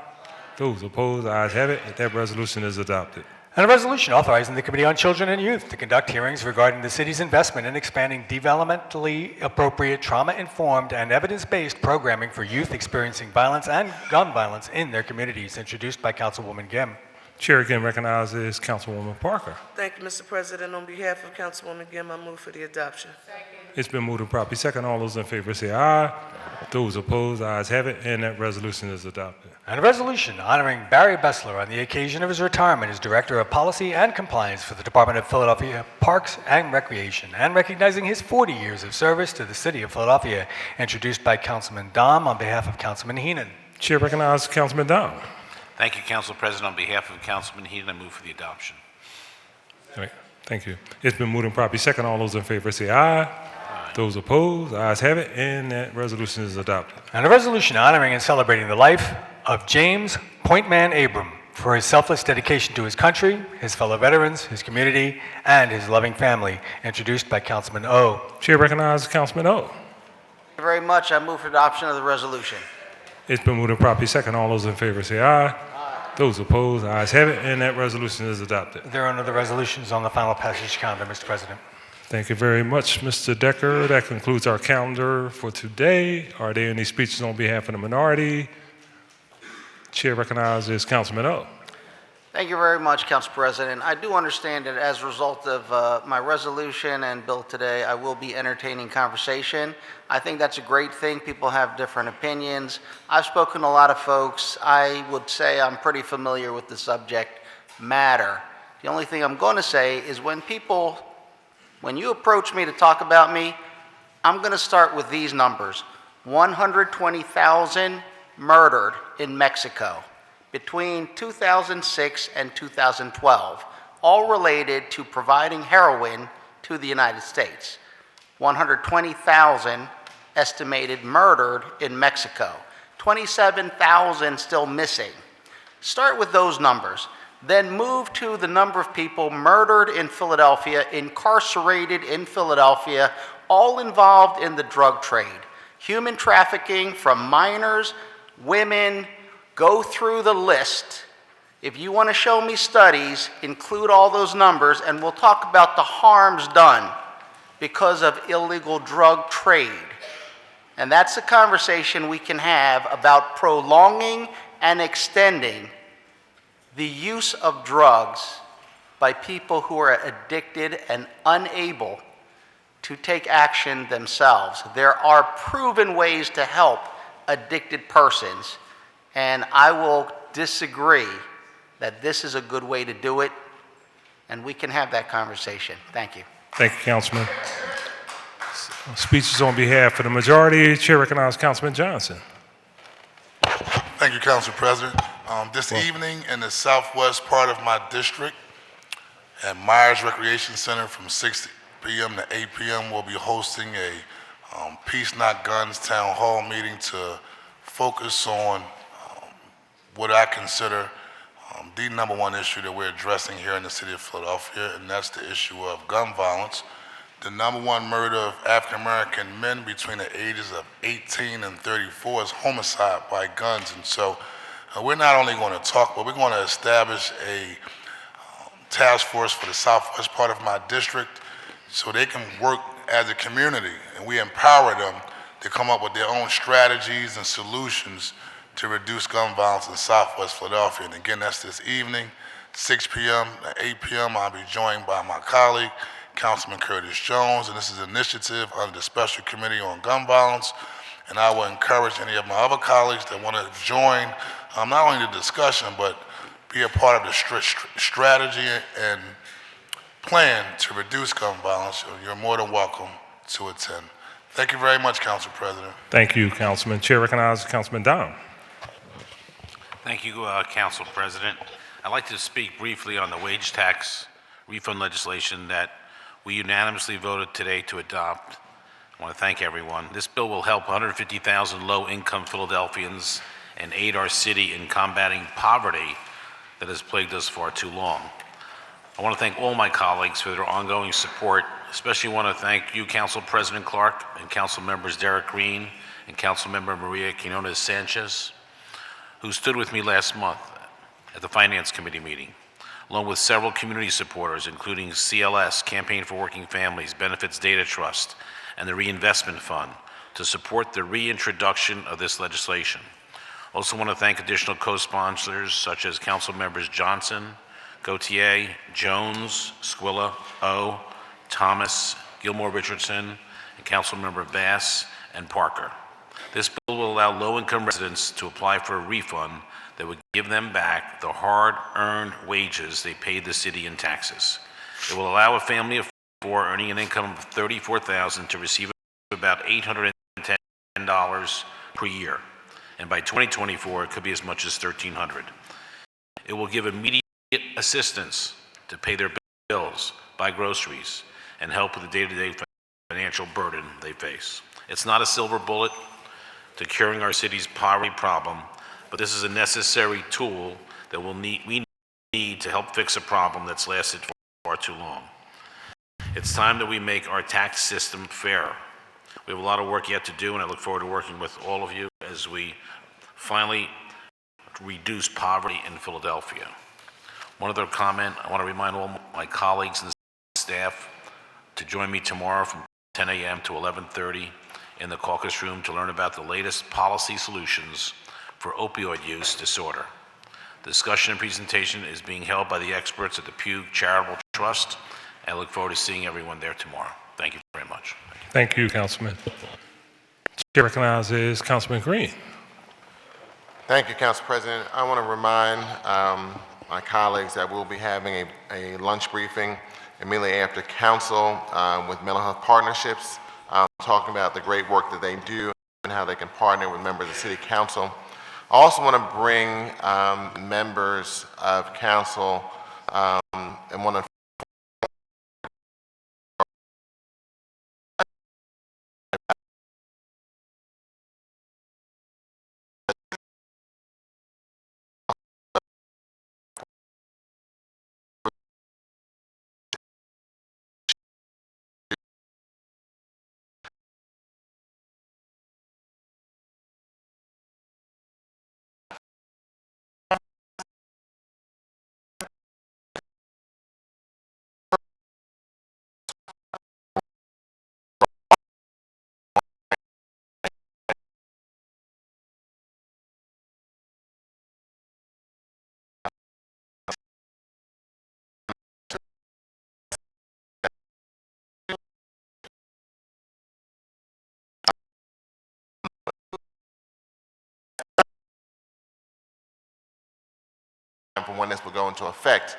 Those opposed, the ayes have it. That resolution is adopted. And a resolution authorizing the Committee on Children and Youth to conduct hearings regarding the city's investment in expanding developmentally appropriate, trauma-informed, and evidence-based programming for youth experiencing violence and gun violence in their communities, introduced by Councilwoman Gim. Chair again recognizes Councilwoman Parker. Thank you, Mr. President. On behalf of Councilwoman Gim, I move for the adoption. It's been moved and properly second. All those in favor say aye. Those opposed, the ayes have it, and that resolution is adopted. And a resolution honoring Barry Bessler on the occasion of his retirement as Director of Policy and Compliance for the Department of Philadelphia Parks and Recreation, and recognizing his 40 years of service to the City of Philadelphia, introduced by Councilman Dom on behalf of Councilman Heenan. Chair recognizes Councilman Dom. Thank you, Council President. On behalf of Councilman Heenan, I move for the adoption. All right, thank you. It's been moved and properly second. All those in favor say aye. Those opposed, the ayes have it, and that resolution is adopted. And a resolution honoring and celebrating the life of James Pointman Abram for his selfless dedication to his country, his fellow veterans, his community, and his loving family, introduced by Councilman O. Chair recognizes Councilman O. Thank you very much. I move for adoption of the resolution. It's been moved and properly second. All those in favor say aye. Those opposed, the ayes have it, and that resolution is adopted. There are no other resolutions on the final passage calendar, Mr. President. Thank you very much, Mr. Decker. That concludes our calendar for today. Are there any speeches on behalf of the minority? Chair recognizes Councilman O. Thank you very much, Council President. I do understand that as a result of my resolution and bill today, I will be entertaining conversation. I think that's a great thing. People have different opinions. I've spoken to a lot of folks. I would say I'm pretty familiar with the subject matter. The only thing I'm going to say is when you approach me to talk about me, I'm going to start with these numbers. 120,000 murdered in Mexico between 2006 and 2012, all related to providing heroin to the United States. 120,000 estimated murdered in Mexico. 27,000 still missing. Start with those numbers. Then move to the number of people murdered in Philadelphia, incarcerated in Philadelphia, all involved in the drug trade. Human trafficking from minors, women, go through the list. If you want to show me studies, include all those numbers, and we'll talk about the harms done because of illegal drug trade. And that's a conversation we can have about prolonging and extending the use of drugs by people who are addicted and unable to take action themselves. There are proven ways to help addicted persons, and I will disagree that this is a good way to do it, and we can have that conversation. Thank you. Thank you, Councilman. Speeches on behalf of the majority. Chair recognizes Councilman Johnson. Thank you, Council President. This evening in the southwest part of my district at Myers Recreation Center from 6 p.m. to 8 p.m. we'll be hosting a Peace Not Guns town hall meeting to focus on what I consider the number one issue that we're addressing here in the city of Philadelphia, and that's the issue of gun violence. The number one murder of African American men between the ages of 18 and 34 is homicide by guns. And so we're not only going to talk, but we're going to establish a task force for the southwest part of my district so they can work as a community, and we empower them to come up with their own strategies and solutions to reduce gun violence in southwest Philadelphia. And again, that's this evening, 6 p.m. to 8 p.m. I'll be joined by my colleague, Councilman Curtis Jones, and this is an initiative under the Special Committee on Gun Violence. And I will encourage any of my other colleagues that want to join not only the discussion, but be a part of the strategy and plan to reduce gun violence. You're more than welcome to attend. Thank you very much, Council President. Thank you, Councilman. Chair recognizes Councilman Dom. Thank you, Council President. I'd like to speak briefly on the wage tax refund legislation that we unanimously voted today to adopt. I want to thank everyone. This bill will help 150,000 low-income Philadelphians and aid our city in combating poverty that has plagued us far too long. I want to thank all my colleagues for their ongoing support. Especially want to thank you, Council President Clarke, and Council Members Derek Green and Council Member Maria Quinones Sanchez, who stood with me last month at the Finance Committee meeting, along with several community supporters, including CLS, Campaign for Working Families, Benefits Data Trust, and the Reinvestment Fund, to support the reintroduction of this legislation. Also want to thank additional co-sponsors such as Council Members Johnson, Gautier, Jones, Squilla, O, Thomas, Gilmore Richardson, and Council Member Bass and Parker. This bill will allow low-income residents to apply for a refund that would give them back the hard-earned wages they paid the city in taxes. It will allow a family of four earning an income of $34,000 to receive about $810 per year, and by 2024, it could be as much as $1,300. It will give immediate assistance to pay their bills, buy groceries, and help with the day-to-day financial burden they face. It's not a silver bullet to curing our city's poverty problem, but this is a necessary tool that we need to help fix a problem that's lasted far too long. It's time that we make our tax system fair. We have a lot of work yet to do, and I look forward to working with all of you as we finally reduce poverty in Philadelphia. One other comment, I want to remind all my colleagues and staff to join me tomorrow from 10 a.m. to 11:30 in the caucus room to learn about the latest policy solutions for opioid use disorder. The discussion and presentation is being held by the experts at the Pew Charitable Trust, and I look forward to seeing everyone there tomorrow. Thank you very much. Thank you, Councilman. Chair recognizes Councilman Green. Thank you, Council President. I want to remind my colleagues that we'll be having a lunch briefing immediately after council with mental health partnerships, talking about the great work that they do and how they can partner with members of the City Council. I also want to bring members of council and want to for when this will go into effect,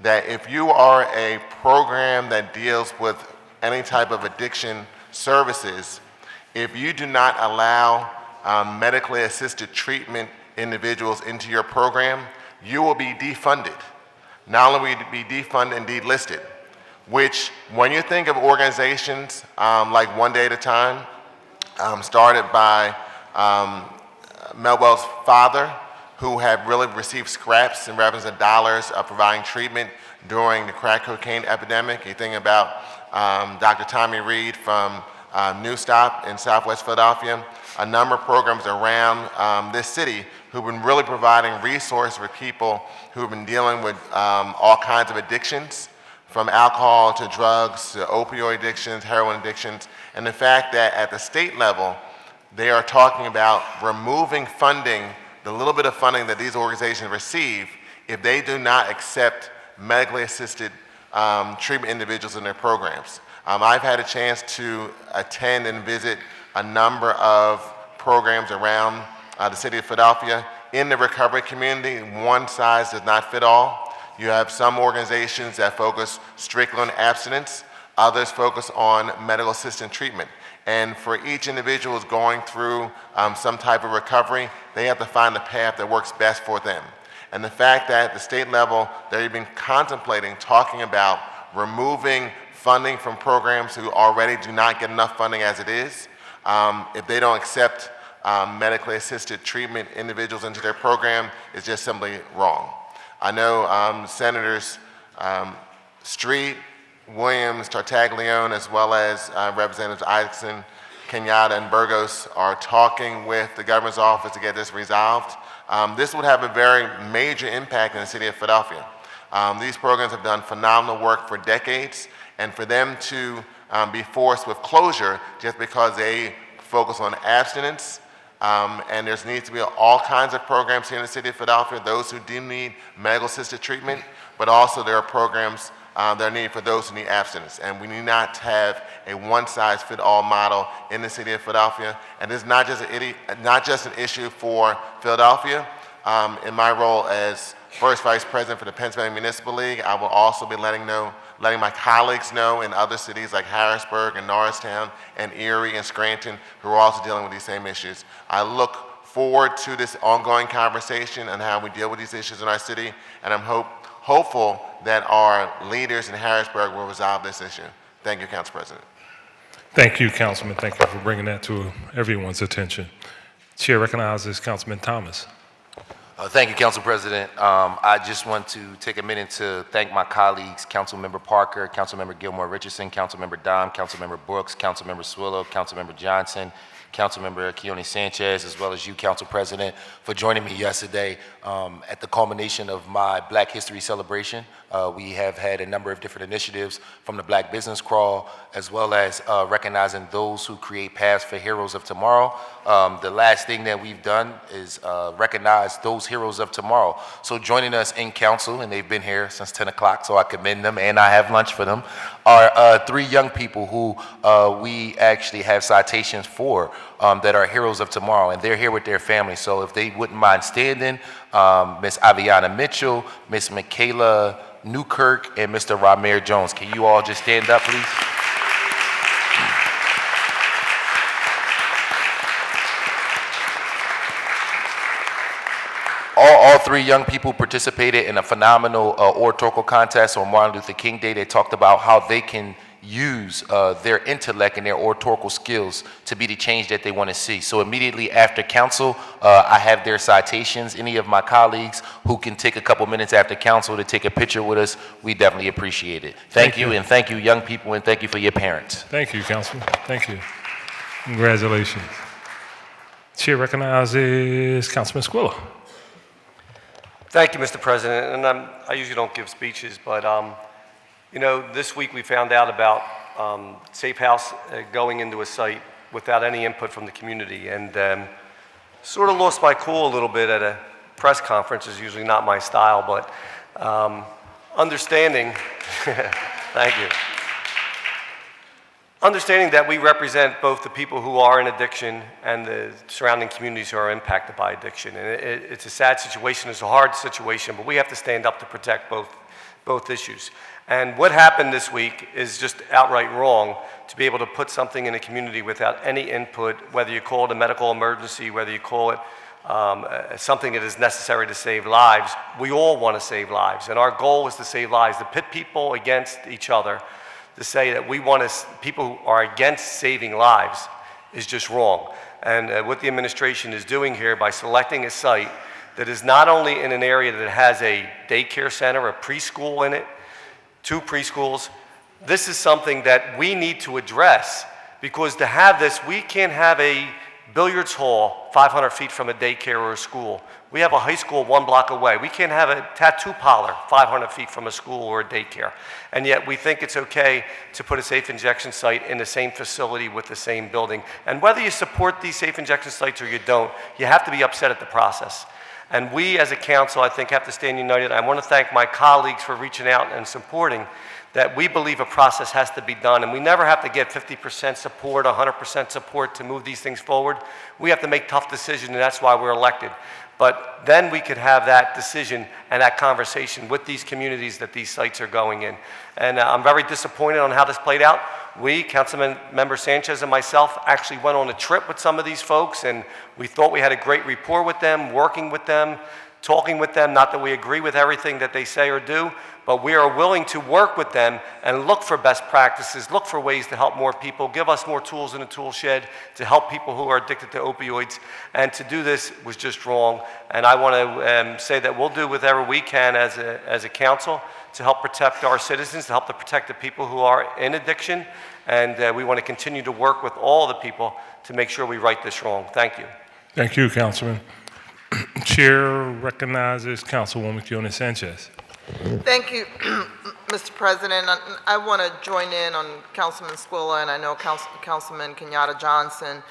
that if you are a program that deals with any type of addiction services, if you do not allow medically assisted treatment individuals into your program, you will be defunded. Not only will you be defunded and delisted, which when you think of organizations like One Day at a Time, started by Melwell's father, who had really received scraps and revenues of dollars of providing treatment during the crack cocaine epidemic. You think about Dr. Tommy Reed from New Stop in Southwest Philadelphia, a number of programs around this city who've been really providing resources for people who've been dealing with all kinds of addictions, from alcohol to drugs to opioid addictions, heroin addictions, and the fact that at the state level, they are talking about removing funding, the little bit of funding that these organizations receive, if they do not accept medically assisted treatment individuals in their programs. I've had a chance to attend and visit a number of programs around the city of Philadelphia. In the recovery community, one size does not fit all. You have some organizations that focus strictly on abstinence, others focus on medical assisted treatment. And for each individual who's going through some type of recovery, they have to find the path that works best for them. And the fact that at the state level, they've been contemplating, talking about removing funding from programs who already do not get enough funding as it is, if they don't accept medically assisted treatment individuals into their program, is just simply wrong. I know Senators Street, Williams, Tartaglione, as well as Representatives Isaacson, Kenyatta, and Burgos are talking with the governor's office to get this resolved. This would have a very major impact in the city of Philadelphia. These programs have done phenomenal work for decades, and for them to be forced with closure just because they focus on abstinence, and there needs to be all kinds of programs here in the city of Philadelphia, those who do need medical assisted treatment, but also there are programs that are needed for those who need abstinence. And we need not have a one-size-fit-all model in the city of Philadelphia. And this is not just an issue for Philadelphia. In my role as first vice president for the Pennsylvania Municipal League, I will also be letting my colleagues know in other cities like Harrisburg and Norristown and Erie and Scranton, who are also dealing with these same issues. I look forward to this ongoing conversation on how we deal with these issues in our city, and I'm hopeful that our leaders in Harrisburg will resolve this issue. Thank you, Council President. Thank you, Councilman. Thank you for bringing that to everyone's attention. Chair recognizes Councilman Thomas. Thank you, Council President. I just want to take a minute to thank my colleagues, Councilmember Parker, Councilmember Gilmore Richardson, Councilmember Dom, Councilmember Brooks, Councilmember Swillow, Councilmember Johnson, Councilmember Keone Sanchez, as well as you, Council President, for joining me yesterday at the culmination of my Black History celebration. We have had a number of different initiatives, from the Black Business Crawl, as well as recognizing those who create paths for heroes of tomorrow. The last thing that we've done is recognize those heroes of tomorrow. So joining us in council, and they've been here since 10 o'clock, so I commend them, and I have lunch for them, are three young people who we actually have citations for that are heroes of tomorrow, and they're here with their families. So if they wouldn't mind standing, Miss Aviana Mitchell, Miss Michaela Newkirk, and Mr. Ramir Jones. Can you all just stand up, please? All three young people participated in a phenomenal oratorical contest on Martin Luther King Day. They talked about how they can use their intellect and their oratorical skills to be the change that they want to see. So immediately after council, I have their citations. Any of my colleagues who can take a couple minutes after council to take a picture with us, we definitely appreciate it. Thank you, and thank you, young people, and thank you for your parents. Thank you, Councilman. Thank you. Congratulations. Chair recognizes Councilman Squilla. Thank you, Mr. President. And I usually don't give speeches, but you know, this week we found out about Safe House going into a site without any input from the community, and sort of lost my cool a little bit at a press conference. Is usually not my style, but understanding, thank you. understanding that we represent both the people who are in addiction and the surrounding communities who are impacted by addiction. And it's a sad situation, it's a hard situation, but we have to stand up to protect both issues. And what happened this week is just outright wrong, to be able to put something in a community without any input, whether you call it a medical emergency, whether you call it something that is necessary to save lives. We all want to save lives, and our goal is to save lives. To pit people against each other, to say that we want to, people who are against saving lives, is just wrong. And what the administration is doing here by selecting a site that is not only in an area that has a daycare center, a preschool in it, 2 preschools, this is something that we need to address, because to have this, we can't have a billiards hall 500 feet from a daycare or a school. We have a high school 1 block away. We can't have a tattoo parlor 500 feet from a school or a daycare. And yet we think it's okay to put a safe injection site in the same facility with the same building. And whether you support these safe injection sites or you don't, you have to be upset at the process. And we as a council, I think, have to stand united. I want to thank my colleagues for reaching out and supporting that. We believe a process has to be done, and we never have to get 50% support, 100% support to move these things forward. We have to make tough decisions, and that's why we're elected. But then we could have that decision and that conversation with these communities that these sites are going in. And I'm very disappointed on how this played out. We, Councilmember Sanchez and myself, actually went on a trip with some of these folks, and we thought we had a great rapport with them, working with them, talking with them. Not that we agree with everything that they say or do, but we are willing to work with them and look for best practices, look for ways to help more people, give us more tools in the tool shed to help people who are addicted to opioids. And to do this was just wrong. And I want to say that we'll do whatever we can as a council to help protect our citizens, to help to protect the people who are in addiction. And we want to continue to work with all the people to make sure we right this wrong. Thank you. Thank you, Councilman. Chair recognizes Councilwoman Fiona Sanchez. Thank you, Mr. President. I want to join in on Councilman Squilla, and I know Councilman Kenyatta Johnson.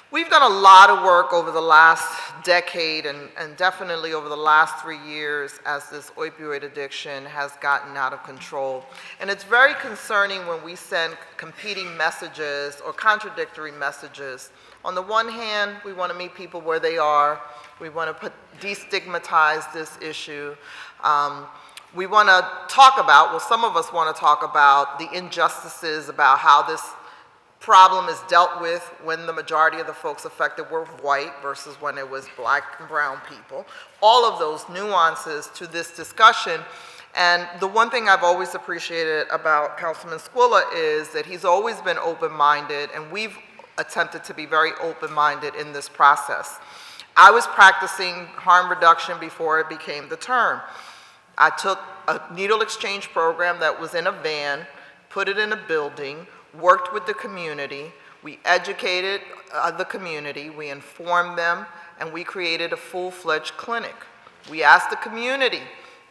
We've done a lot of work over the last decade and definitely over the last 3 years as this opioid addiction has gotten out of control. And it's very concerning when we send competing messages or contradictory messages. On the one hand, we want to meet people where they are. We want to destigmatize this issue. We want to talk about, well, some of us want to talk about the injustices about how this problem is dealt with when the majority of the folks affected were white versus when it was black and brown people. All of those nuances to this discussion. And the one thing I've always appreciated about Councilman Squilla is that he's always been open-minded, and we've attempted to be very open-minded in this process. I was practicing harm reduction before it became the term. I took a needle exchange program that was in a van, put it in a building, worked with the community, we educated the community, we informed them, and we created a full-fledged clinic. We asked the community,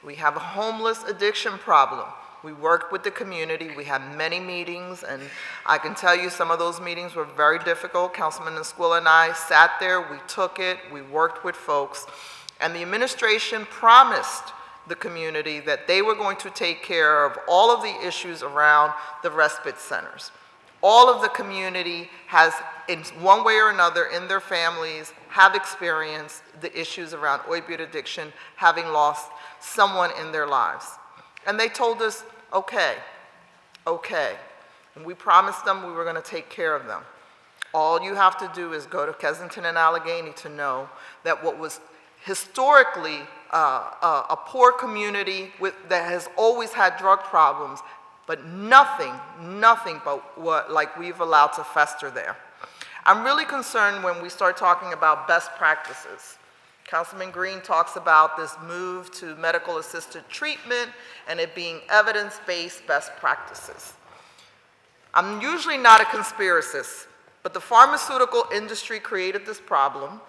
we have a homeless addiction problem. We worked with the community, we had many meetings, and I can tell you some of those meetings were very difficult. Councilman Squilla and I sat there, we took it, we worked with folks, and the administration promised the community that they were going to take care of all of the issues around the respite centers. All of the community has, in one way or another, in their families, have experienced the issues around opioid addiction, having lost someone in their lives. And they told us, okay. And we promised them we were going to take care of them. All you have to do is go to Kensington and Allegheny to know that what was historically a poor community that has always had drug problems, but nothing but what like we've allowed to fester there. I'm really concerned when we start talking about best practices. Councilman Green talks about this move to medical assisted treatment and it being evidence-based best practices. I'm usually not a conspiracist, but the pharmaceutical industry created this problem.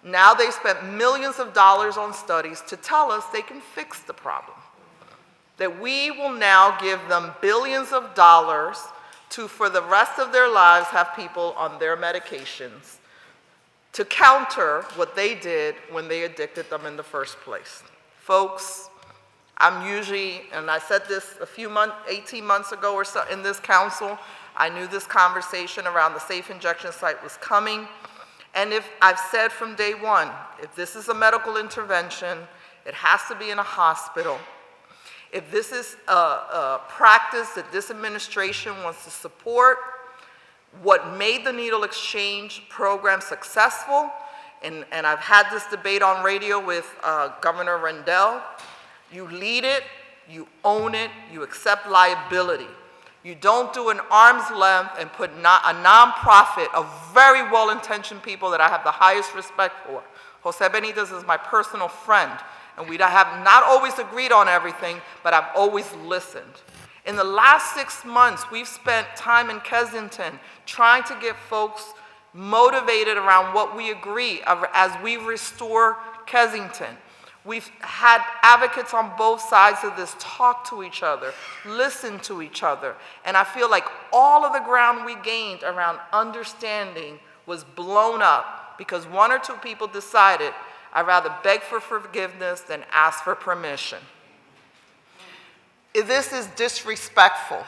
Now they've spent millions of dollars on studies to tell us they can fix the problem. That we will now give them billions of dollars to, for the rest of their lives, have people on their medications to counter what they did when they addicted them in the first place. Folks, I'm usually, and I said this 18 months ago or so in this council, I knew this conversation around the safe injection site was coming. And if I've said from day one, if this is a medical intervention, it has to be in a hospital. If this is a practice that this administration wants to support, what made the needle exchange program successful, and I've had this debate on radio with Governor Rendell, you lead it, you own it, you accept liability. You don't do an arm's length and put a nonprofit of very well-intentioned people that I have the highest respect for. Jose Benitez is my personal friend, and we have not always agreed on everything, but I've always listened. In the last 6 months, we've spent time in Kensington trying to get folks motivated around what we agree as we restore Kensington. We've had advocates on both sides of this talk to each other, listen to each other, and I feel like all of the ground we gained around understanding was blown up because one or two people decided I'd rather beg for forgiveness than ask for permission. This is disrespectful.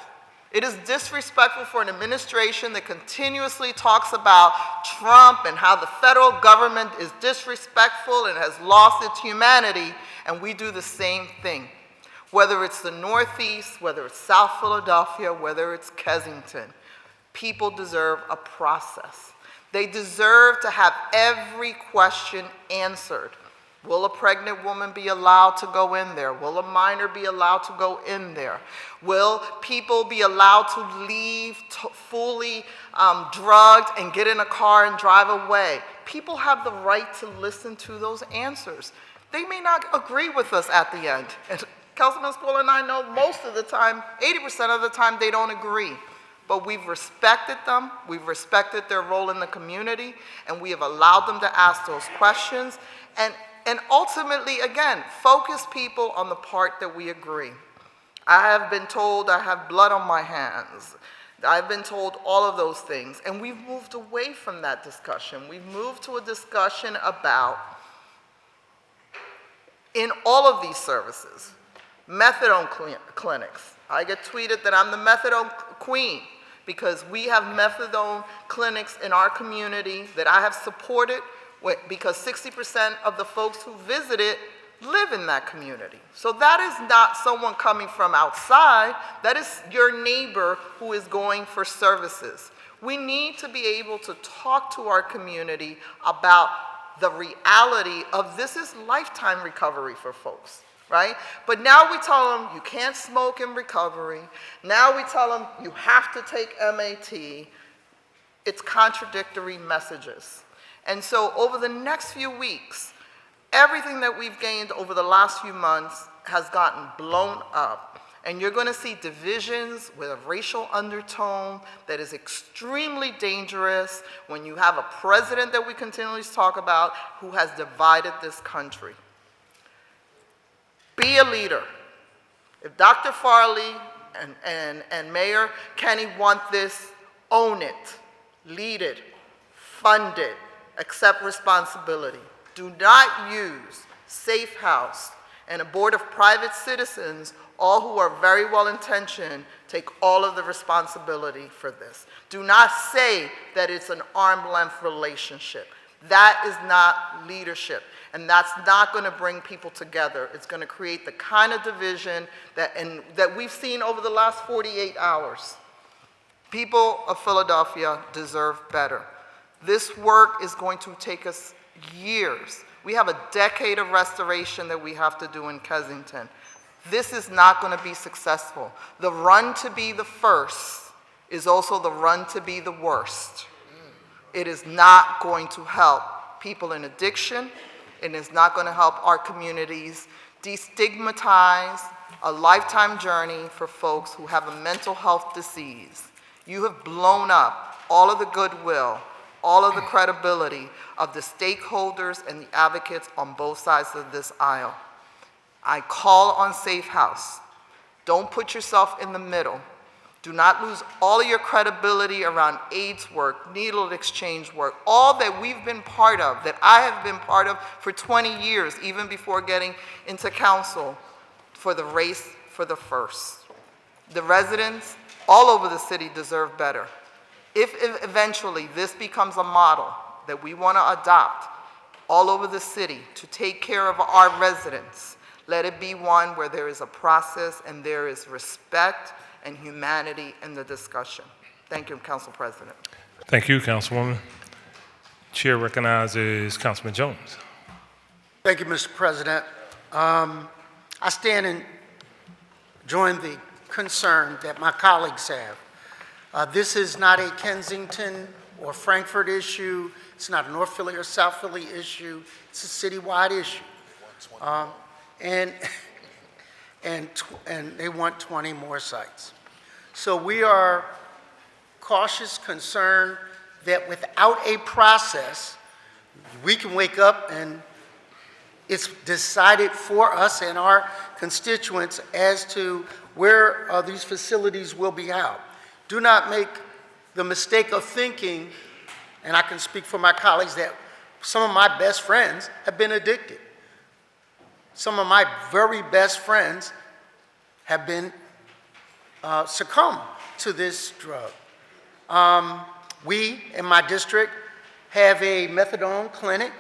It is disrespectful for an administration that continuously talks about Trump and how the federal government is disrespectful and has lost its humanity, and we do the same thing. Whether it's the Northeast, whether it's South Philadelphia, whether it's Kensington, people deserve a process. They deserve to have every question answered. Will a pregnant woman be allowed to go in there? Will a minor be allowed to go in there? Will people be allowed to leave fully drugged and get in a car and drive away? People have the right to listen to those answers. They may not agree with us at the end. And Councilman Squilla and I know most of the time, 80% of the time, they don't agree. But we've respected them, we've respected their role in the community, and we have allowed them to ask those questions. And ultimately, again, focus people on the part that we agree. I have been told I have blood on my hands. I've been told all of those things. And we've moved away from that discussion. We've moved to a discussion about, in all of these services, methadone clinics. I get tweeted that I'm the methadone queen because we have methadone clinics in our community that I have supported because 60% of the folks who visit it live in that community. So that is not someone coming from outside, that is your neighbor who is going for services. We need to be able to talk to our community about the reality of this is lifetime recovery for folks, right? But now we tell them you can't smoke in recovery. Now we tell them you have to take MAT. It's contradictory messages. And so over the next few weeks, everything that we've gained over the last few months has gotten blown up. And you're going to see divisions with a racial undertone that is extremely dangerous when you have a president that we continually talk about who has divided this country. Be a leader. If Dr. Farley and Mayor Kenny want this, own it, lead it, fund it. Accept responsibility. Do not use Safe House and a board of private citizens, all who are very well-intentioned, take all of the responsibility for this. Do not say that it's an arm's-length relationship. That is not leadership, and that's not going to bring people together. It's going to create the kind of division that we've seen over the last 48 hours. People of Philadelphia deserve better. This work is going to take us years. We have a decade of restoration that we have to do in Kensington. This is not going to be successful. The run to be the first is also the run to be the worst. It is not going to help people in addiction. It is not going to help our communities destigmatize a lifetime journey for folks who have a mental health disease. You have blown up all of the goodwill, all of the credibility of the stakeholders and the advocates on both sides of this aisle. I call on Safe House. Don't put yourself in the middle. Do not lose all of your credibility around AIDS work, needle exchange work, all that we've been part of, that I have been part of for 20 years, even before getting into council. for the race for the first. The residents all over the city deserve better. If eventually this becomes a model that we want to adopt all over the city to take care of our residents, let it be one where there is a process and there is respect and humanity in the discussion. Thank you, Council President. Thank you, Councilwoman. Chair recognizes Councilman Jones. Thank you, Mr. President. I stand and join the concern that my colleagues have. This is not a Kensington or Frankfurt issue. It's not a North Philly or South Philly issue. It's a citywide issue. And they want 20 more sites. So we are cautious, concerned that without a process, we can wake up and it's decided for us and our constituents as to where these facilities will be housed. Do not make the mistake of thinking, and I can speak for my colleagues, that some of my best friends have been addicted. Some of my very best friends have been succumbed to this drug. We, in my district, have a methadone clinic,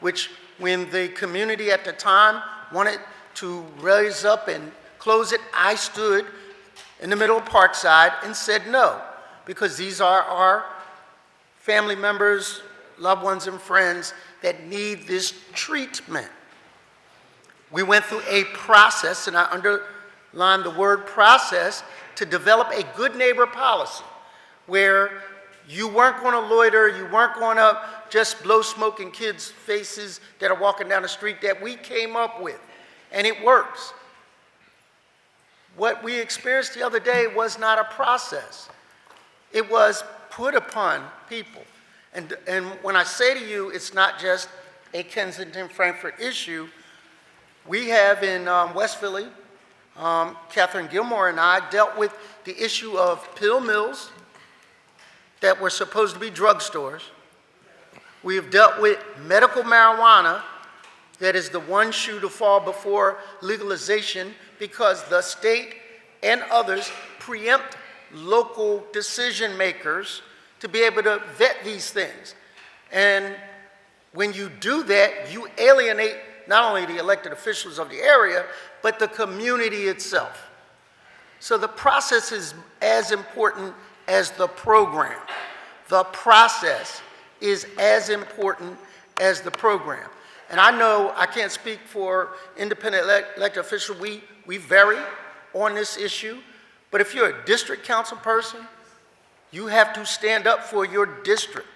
which when the community at the time wanted to raise up and close it, I stood in the middle of Parkside and said no, because these are our family members, loved ones, and friends that need this treatment. We went through a process, and I underline the word process, to develop a good neighbor policy where you weren't going to loiter, you weren't going to just blow smoke in kids' faces that are walking down the street, that we came up with, and it works. What we experienced the other day was not a process. It was put upon people. And when I say to you, it's not just a Kensington-Frankfurt issue. We have in West Philly, Catherine Gilmore and I dealt with the issue of pill mills that were supposed to be drugstores. We have dealt with medical marijuana that is the one shoe to fall before legalization because the state and others preempt local decision makers to be able to vet these things. And when you do that, you alienate not only the elected officials of the area, but the community itself. So the process is as important as the program. The process is as important as the program. And I know I can't speak for independent elected officials. We vary on this issue. But if you're a district council person, you have to stand up for your district.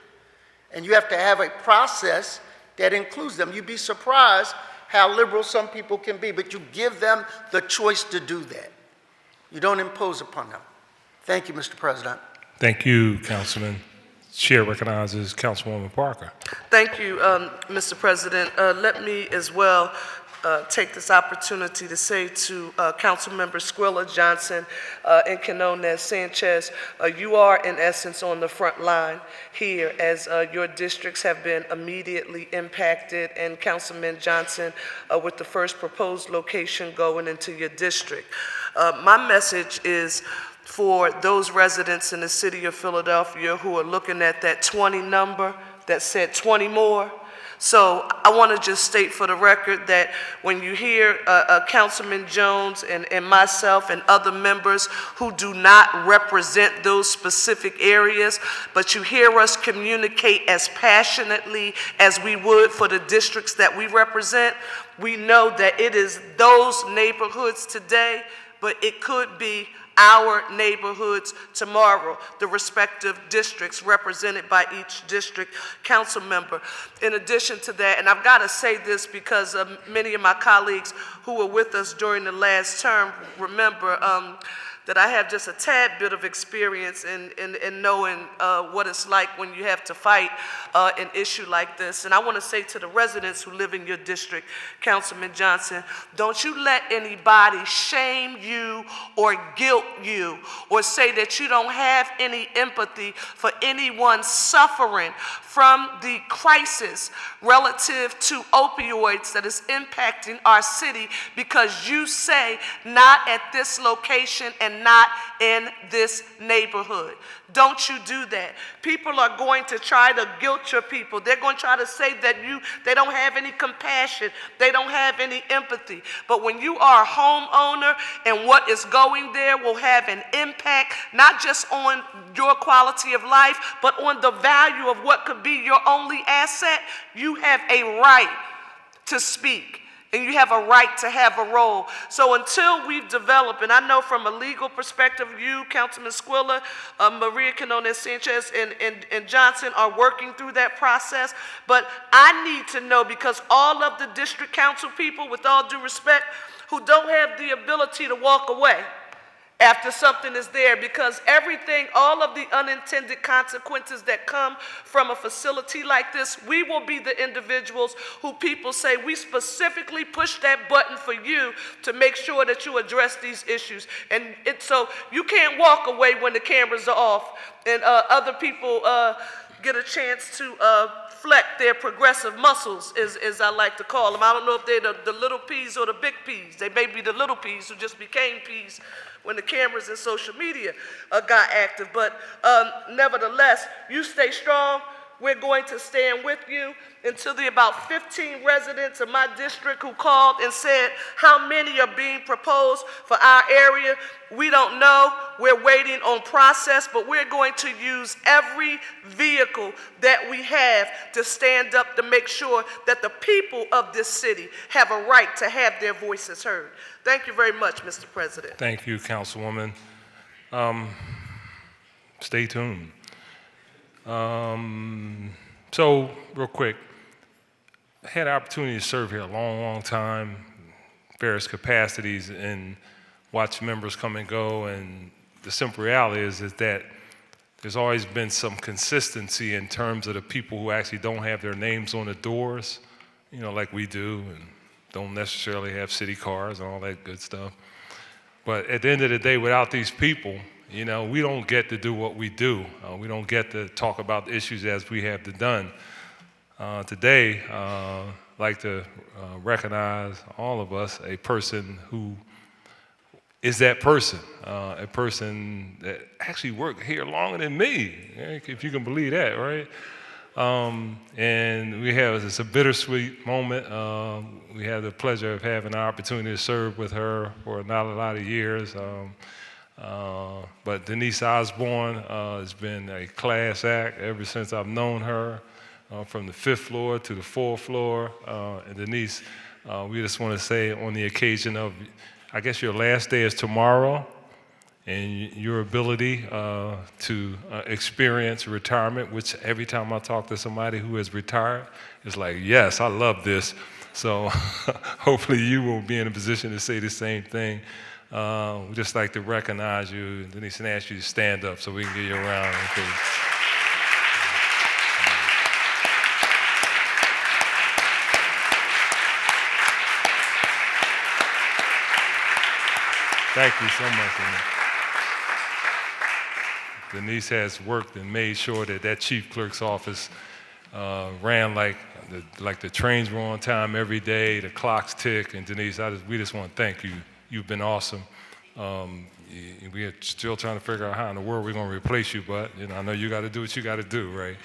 And you have to have a process that includes them. You'd be surprised how liberal some people can be, but you give them the choice to do that. You don't impose upon them. Thank you, Mr. President. Thank you, Councilman. Chair recognizes Councilwoman Parker. Thank you, Mr. President. Let me as well take this opportunity to say to Councilmember Squilla, Johnson, and Quinones, Sanchez, you are in essence on the front line here as your districts have been immediately impacted, and Councilman Johnson with the first proposed location going into your district. My message is for those residents in the city of Philadelphia who are looking at that 20 number that said 20 more. So I want to just state for the record that when you hear Councilman Jones and myself and other members who do not represent those specific areas, but you hear us communicate as passionately as we would for the districts that we represent, we know that it is those neighborhoods today, but it could be our neighborhoods tomorrow, the respective districts represented by each district council member. In addition to that, and I've got to say this because many of my colleagues who were with us during the last term remember that I have just a tad bit of experience in knowing what it's like when you have to fight an issue like this. And I want to say to the residents who live in your district, Councilman Johnson, don't you let anybody shame you or guilt you or say that you don't have any empathy for anyone suffering from the crisis relative to opioids that is impacting our city because you say not at this location and not in this neighborhood. Don't you do that. People are going to try to guilt your people. They're going to try to say that they don't have any compassion. They don't have any empathy. But when you are a homeowner and what is going there will have an impact, not just on your quality of life, but on the value of what could be your only asset, you have a right to speak. And you have a right to have a role. So until we've developed, and I know from a legal perspective, you, Councilman Squilla, Maria Quinones Sanchez, and Johnson are working through that process. But I need to know, because all of the district council people, with all due respect, who don't have the ability to walk away after something is there, because everything, all of the unintended consequences that come from a facility like this, we will be the individuals who people say, we specifically push that button for you to make sure that you address these issues. And so you can't walk away when the cameras are off and other people get a chance to flex their progressive muscles, as I like to call them. I don't know if they're the little P's or the big P's. They may be the little P's who just became P's when the cameras and social media got active. But nevertheless, you stay strong. We're going to stand with you until the about 15 residents of my district who called and said how many are being proposed for our area. We don't know. We're waiting on process, but we're going to use every vehicle that we have to stand up to make sure that the people of this city have a right to have their voices heard. Thank you very much, Mr. President. Thank you, Councilwoman. Stay tuned. So, real quick, I had the opportunity to serve here a long, long time, various capacities, and watch members come and go, and the simple reality is that there's always been some consistency in terms of the people who actually don't have their names on the doors, you know, like we do, and don't necessarily have city cars and all that good stuff. But at the end of the day, without these people, you know, we don't get to do what we do. We don't get to talk about issues as we have done. Today, I'd like to recognize all of us, a person who is that person, a person that actually worked here longer than me, if you can believe that, right? And it's a bittersweet moment. We had the pleasure of having the opportunity to serve with her for not a lot of years. But Denise Osborne has been a class act ever since I've known her, from the 5th floor to the 4th floor. And Denise, we just want to say on the occasion of, I guess your last day is tomorrow, and your ability to experience retirement, which every time I talk to somebody who has retired, it's like, yes, I love this. So hopefully you will be in a position to say the same thing. We'd just like to recognize you, Denise, and ask you to stand up so we can give you a round of applause. Thank you so much, Denise. Denise has worked and made sure that chief clerk's office ran like the trains were on time every day, the clocks tick, and Denise, we just want to thank you. You've been awesome. We're still trying to figure out how in the world we're going to replace you, but you know, I know you got to do what you got to do, right?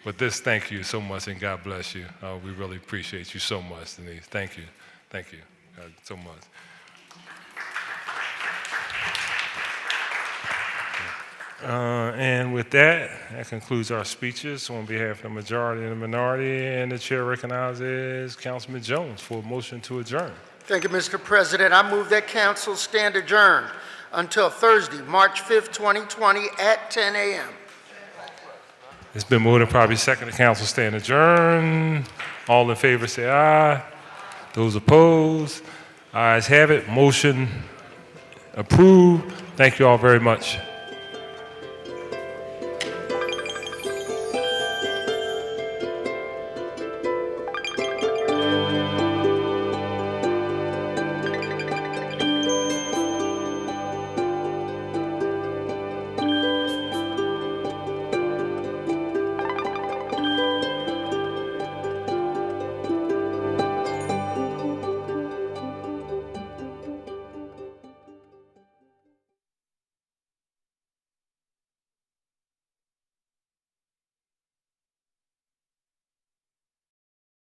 But thank you so much, and God bless you. We really appreciate you so much, Denise. Thank you. Thank you so much. And with that concludes our speeches on behalf of the majority and the minority, and the chair recognizes Councilman Jones for a motion to adjourn. Thank you, Mr. President. I move that council stand adjourned until Thursday, March 5th, 2020 at 10 a.m. It's been moved and probably second the council stand adjourned. All in favor say aye. Those opposed, ayes have it. Motion Approved. Thank you all very much.